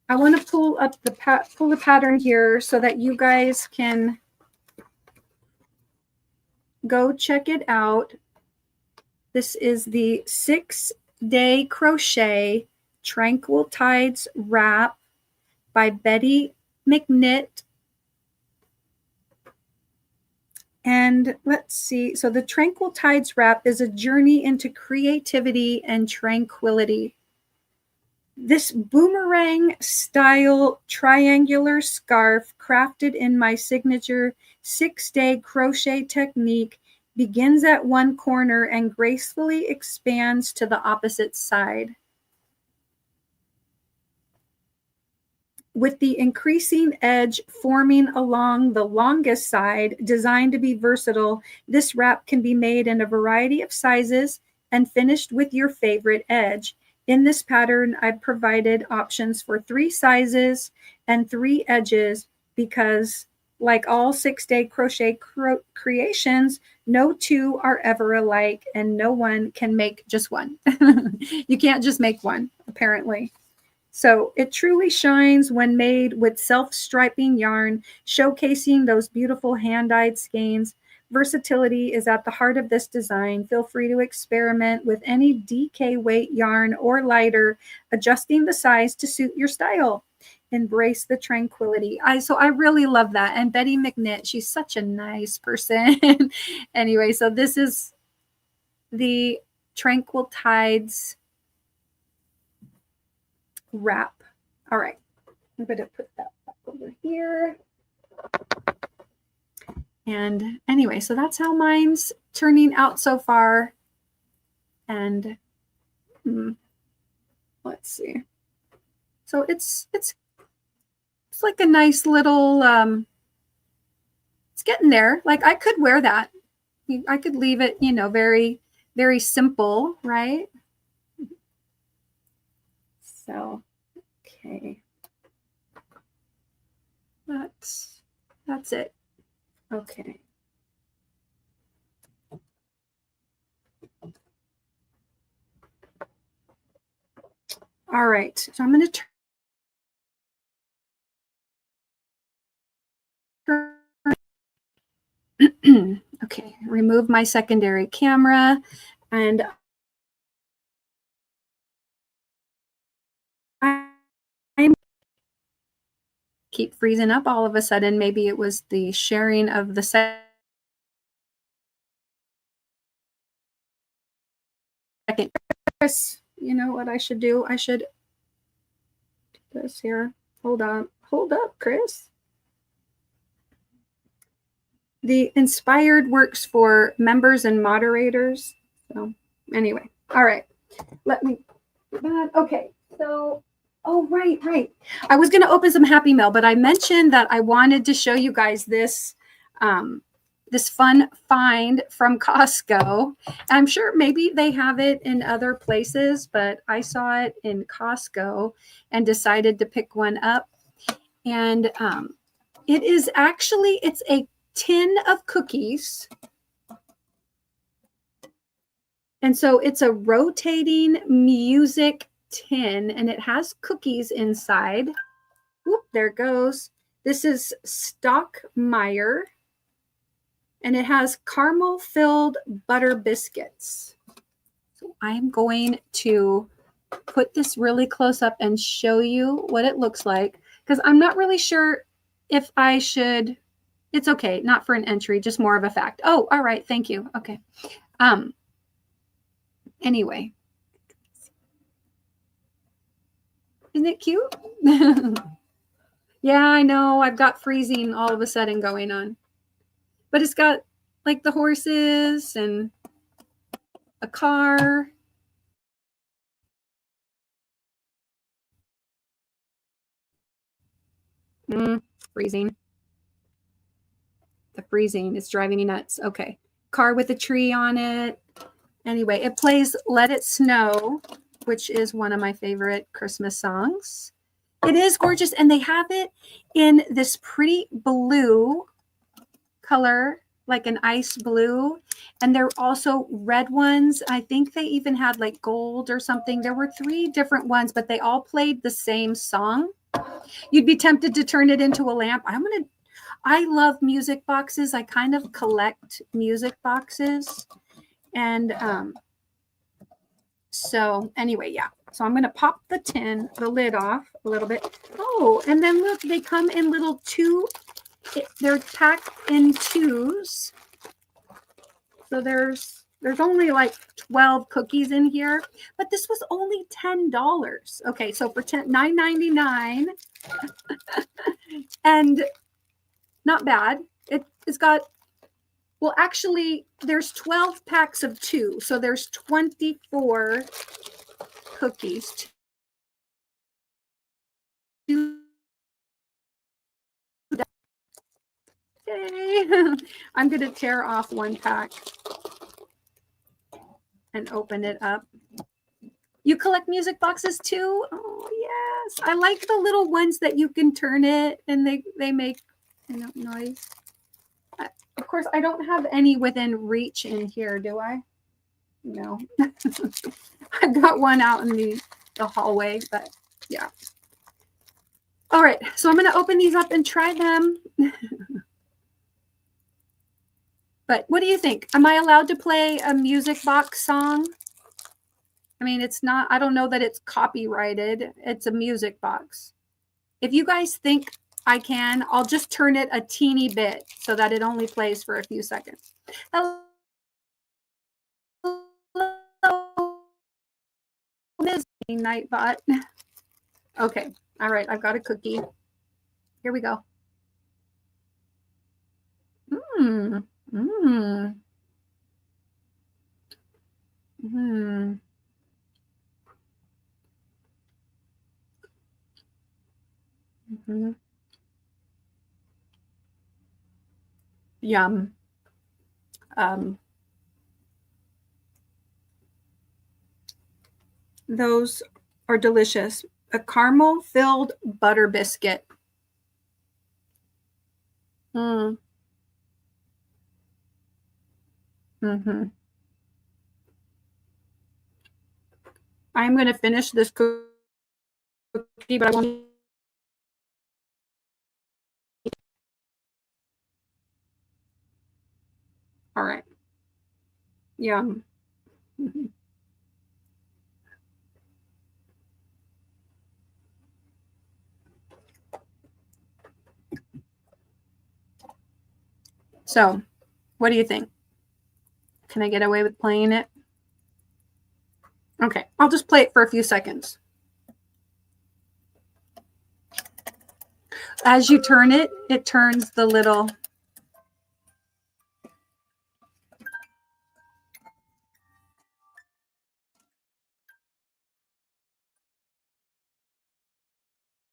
[SPEAKER 1] I want to pull the pattern here so that you guys can go check it out. This is the 6-Day Crochet Tranquil Tides Wrap by Betty McKnit. And let's see, so the Tranquil Tides Wrap is a journey into creativity and tranquility. This boomerang style triangular scarf, crafted in my signature 6-day crochet technique, begins at one corner and gracefully expands to the opposite side. With the increasing edge forming along the longest side, designed to be versatile, this wrap can be made in a variety of sizes and finished with your favorite edge. In this pattern, I've provided options for 3 sizes and 3 edges because, like all 6-day crochet creations, no 2 are ever alike, and no one can make just one. You can't just make one, apparently. So it truly shines when made with self-striping yarn, showcasing those beautiful hand-dyed skeins. Versatility is at the heart of this design. Feel free to experiment with any DK weight yarn or lighter, adjusting the size to suit your style. Embrace the tranquility. So I really love that. And Betty McKnit, she's such a nice person. Anyway, so this is the Tranquil Tides wrap. All right, I'm going to put that back over here. And anyway, so that's how mine's turning out so far. And let's see. So it's like a nice little, it's getting there. Like I could wear that. I could leave it, you know, very, very simple, right? So, okay. That's it. Okay. All right. So I'm going to turn. Okay. Remove my secondary camera, and I'm keep freezing up all of a sudden. Maybe it was the sharing of the second. Chris, you know what I should do? I should do this here. Hold on. Hold up, Chris. The inspired works for members and moderators. So anyway, all right. Let me do that. Okay. So, oh, right. I was going to open some Happy Mail, but I mentioned that I wanted to show you guys this this fun find from Costco. I'm sure maybe they have it in other places, but I saw it in Costco and decided to pick one up. And it is actually, it's a tin of cookies. And so it's a rotating music tin, and it has cookies inside. Whoop, there it goes. This is Stockmeyer. and it has caramel filled butter biscuits. So I'm going to put this really close up and show you what it looks like, because I'm not really sure if I should. It's okay, not for an entry, just more of a fact. Oh, all right, thank you. Okay. Anyway, isn't it cute? Yeah, I know. I've got freezing all of a sudden going on. But it's got like the horses and a car. Freezing. The freezing is driving me nuts. Okay. Car with a tree on it. Anyway, it plays Let It Snow, which is one of my favorite Christmas songs. It is gorgeous, and they have it in this pretty blue color, like an ice blue, and there are also red ones. I think they even had like gold or something. There were 3 different ones, but they all played the same song. You'd be tempted to turn it into a lamp. I love music boxes. I kind of collect music boxes. And so anyway, yeah. So I'm going to pop the lid off a little bit. Oh, and then look, they come in little they're packed in 2s. So there's only like 12 cookies in here, but this was only $10. Okay, so for $9.99 and not bad. It's got, well, actually there's 12 packs of 2, so there's 24 cookies. Yay. I'm going to tear off one pack and open it up. You collect music boxes too? Oh, yes. I like the little ones that you can turn it and they make noise. Of course, I don't have any within reach in here, do I? No. I've got one out in the hallway, but yeah. All right, so I'm going to open these up and try them. But what do you think? Am I allowed to play a music box song? I mean, it's not, I don't know that it's copyrighted. It's a music box. If you guys think I can, I'll just turn it a teeny bit so that it only plays for a few seconds. Hello, Miss Nightbot. Okay, all right, I've got a cookie. Here we go. Mmm. Mmm. Mmm. Mm-hmm. Yum. Those are delicious. A caramel filled butter biscuit. Mm. Mm-hmm. I'm going to finish this cookie, but I won't. All right. Yum. Mm-hmm. So, what do you think? Can I get away with playing it? Okay, I'll just play it for a few seconds. As you turn it, it turns the little.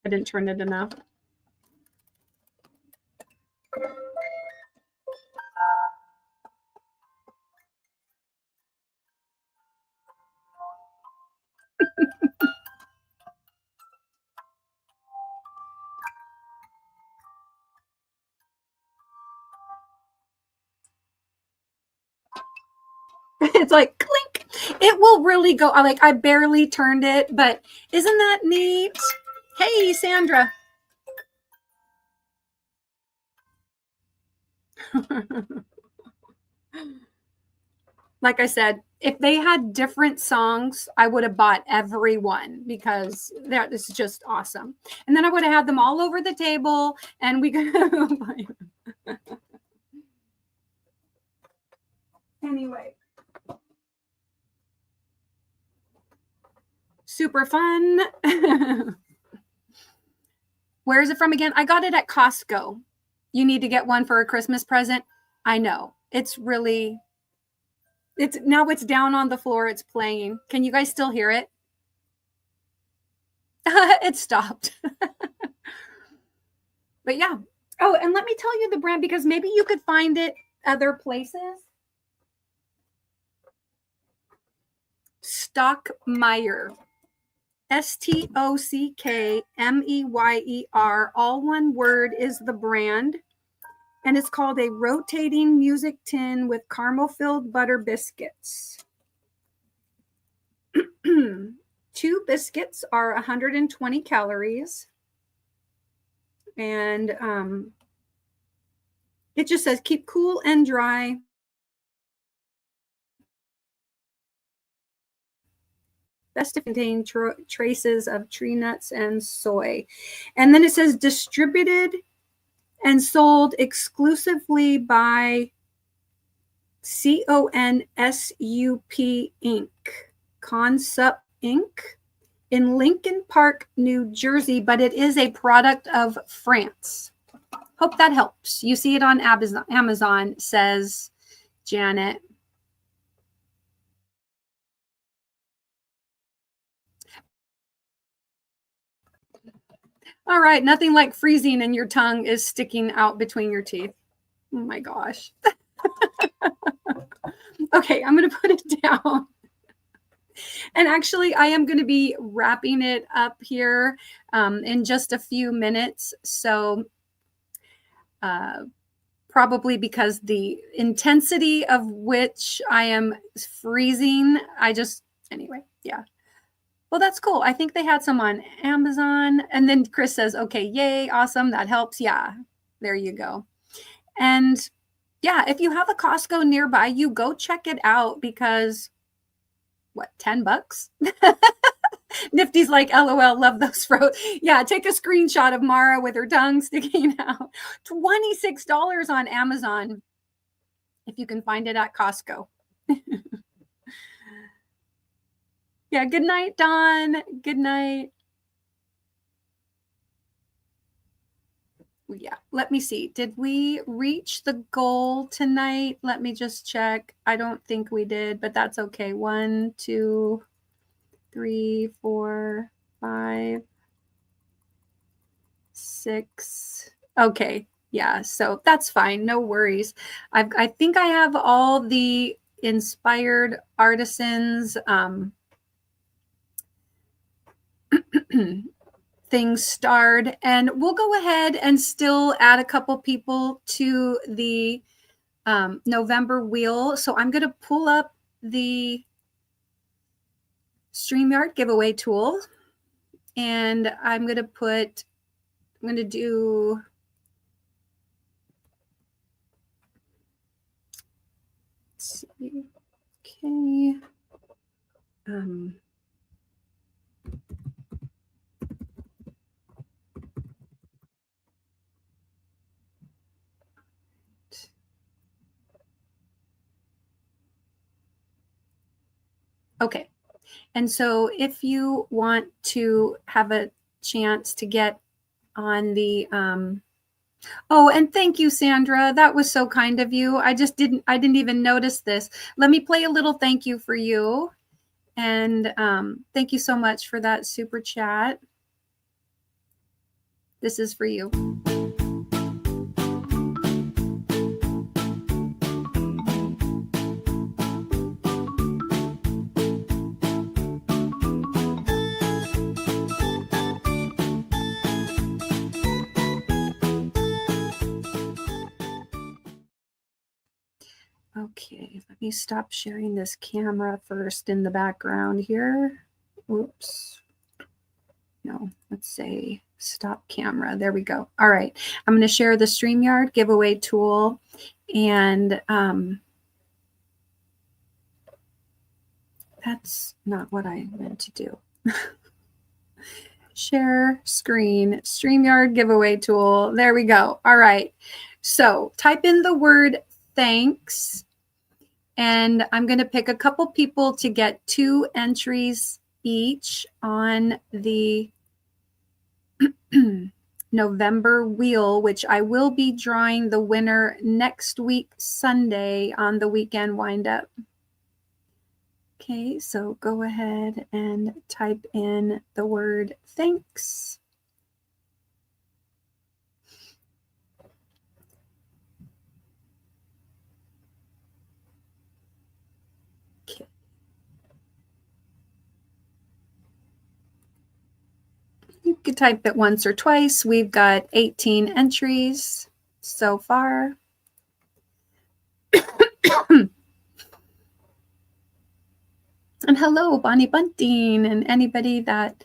[SPEAKER 1] I didn't turn it enough. It's like clink. It will really go. Like, I barely turned it, but isn't that neat? Hey, Sandra. Like I said, if they had different songs, I would have bought every one because that is just awesome. And then I would have had them all over the table and we could anyway. Super fun. Where is it from again? I got it at Costco. You need to get one for a Christmas present. I know. It's really now it's down on the floor. It's playing. Can you guys still hear it? It stopped. But yeah. Oh, and let me tell you the brand because maybe you could find it other places. Stockmeyer. Stockmeyer. All one word is the brand. And it's called a rotating music tin with caramel-filled butter biscuits. 2 biscuits are 120 calories. And it just says keep cool and dry. Best to contain traces of tree nuts and soy. And then it says distributed and sold exclusively by CONSUP Inc. Consup Inc. in Lincoln Park, New Jersey, but it is a product of France. Hope that helps. You see it on Amazon, says Janet. All right, nothing like freezing and your tongue is sticking out between your teeth. Oh my gosh. Okay, I'm going to put it down. And actually, I am going to be wrapping it up here in just a few minutes. So probably because the intensity of which I am freezing, anyway, yeah. Well, that's cool. I think they had some on Amazon. And then Chris says, okay, yay, awesome. That helps. Yeah, there you go. And yeah, if you have a Costco nearby, you go check it out because what, $10? Nifty's like, LOL, love those Yeah, take a screenshot of Mara with her tongue sticking out. $26 on Amazon if you can find it at Costco. Yeah, good night, Dawn. Good night. Yeah, let me see. Did we reach the goal tonight? Let me just check. I don't think we did, but that's okay. 1, 2, 3, 4, 5, 6. Okay. Yeah, so that's fine. No worries. I think I have all the inspired artisans things starred, and we'll go ahead and still add a couple people to the November wheel. So I'm going to pull up the StreamYard giveaway tool, and I'm going to do let's see. Okay. Okay. And so if you want to have a chance to get on the oh, and thank you, Sandra. That was so kind of you. I didn't even notice this. Let me play a little thank you for you. And thank you so much for that super chat. This is for you. Okay, let me stop sharing this camera first in the background here. Oops. No, let's say stop camera. There we go. All right. I'm going to share the StreamYard giveaway tool. And That's not what I meant to do. Share screen, StreamYard giveaway tool. There we go. All right. So type in the word thanks, and I'm going to pick a couple people to get 2 entries each on the November wheel, which I will be drawing the winner next week, Sunday, on the Weekend WindUp. Okay, so go ahead and type in the word thanks. Okay. You could type it once or twice. We've got 18 entries so far. And hello, Bonnie Bunting, and anybody that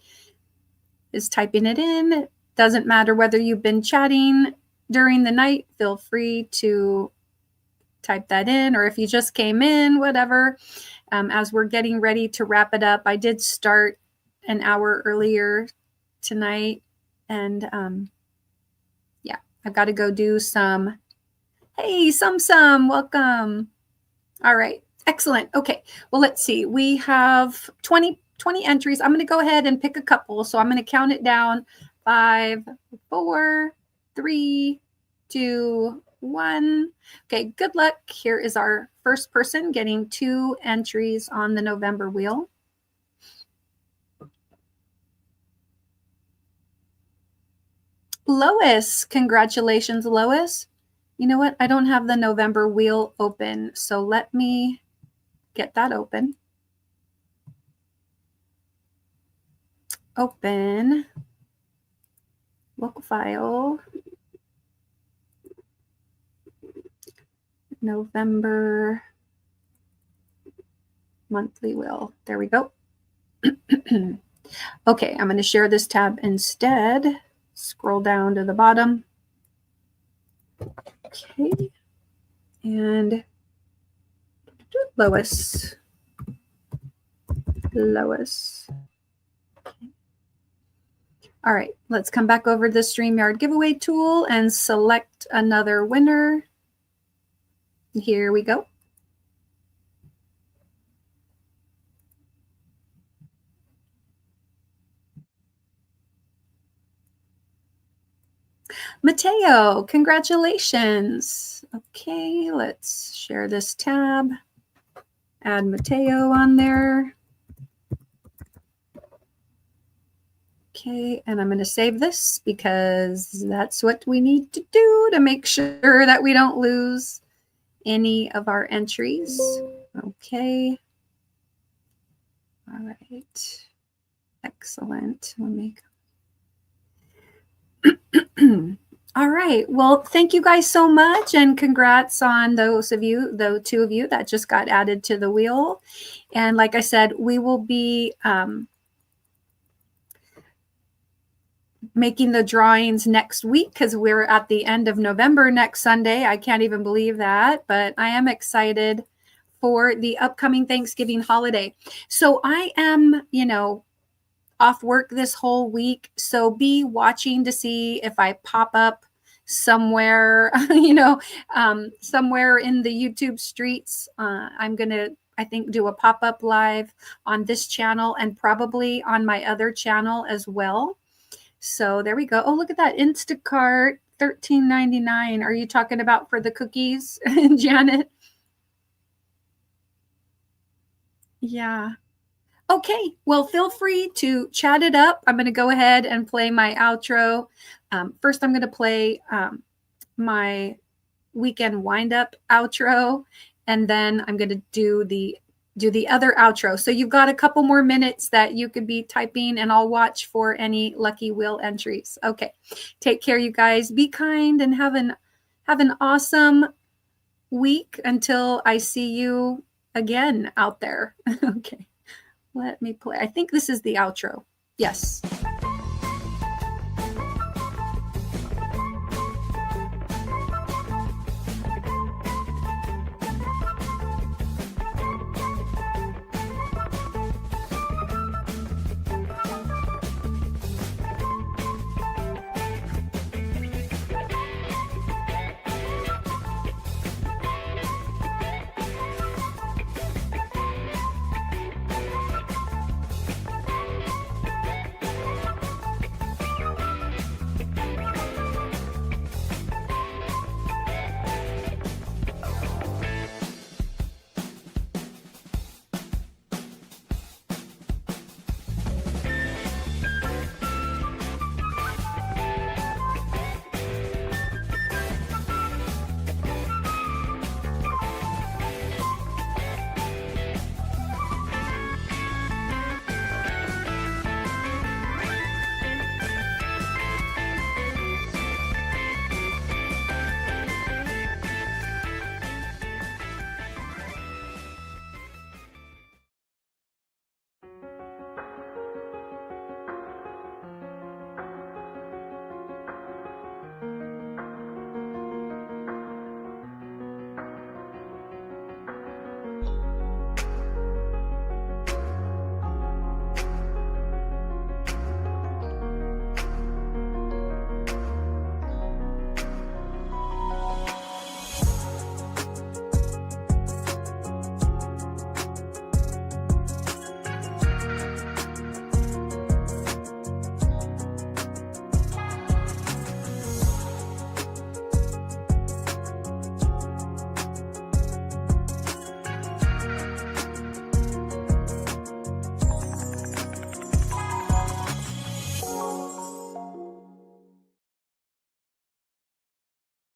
[SPEAKER 1] is typing it in. Doesn't matter whether you've been chatting during the night, feel free to type that in, or if you just came in, whatever. As we're getting ready to wrap it up, I did start an hour earlier tonight, and yeah, I've got to go do some. Hey, Sum, welcome. All right, excellent. Okay, well, let's see. We have 20 entries. I'm going to go ahead and pick a couple. So I'm going to count it down. 5, 4, 3, 2, 1. Okay, good luck. Here is our first person getting 2 entries on the November wheel. Lois, congratulations, Lois. You know what? I don't have the November wheel open, so let me get that open. Open. Local file. November monthly wheel. There we go. Okay, I'm going to share this tab instead. Scroll down to the bottom. Okay. And Lois. Okay. All right, let's come back over to the StreamYard giveaway tool and select another winner. Here we go. Mateo, congratulations. Okay, let's share this tab. Add Mateo on there. Okay, and I'm going to save this because that's what we need to do to make sure that we don't lose any of our entries. Okay. All right. Excellent. Let me All right. Well, thank you guys so much, and congrats on those of you, the 2 of you that just got added to the wheel. And like I said, we will be making the drawings next week because we're at the end of November next Sunday. I can't even believe that, but I am excited for the upcoming Thanksgiving holiday. So I am, off work this whole week. So be watching to see if I pop up somewhere, somewhere in the YouTube streets. I'm going to, I think, do a pop-up live on this channel and probably on my other channel as well. So there we go. Oh, look at that. Instacart, $13.99. Are you talking about for the cookies, Janet? Yeah. Okay. Well, feel free to chat it up. I'm going to go ahead and play my outro. First, I'm going to play my Weekend WindUp outro, and then I'm going to do the other outro. So you've got a couple more minutes that you could be typing, and I'll watch for any lucky wheel entries. Okay. Take care, you guys. Be kind and have an awesome week until I see you again out there. Okay. Let me play. I think this is the outro. Yes.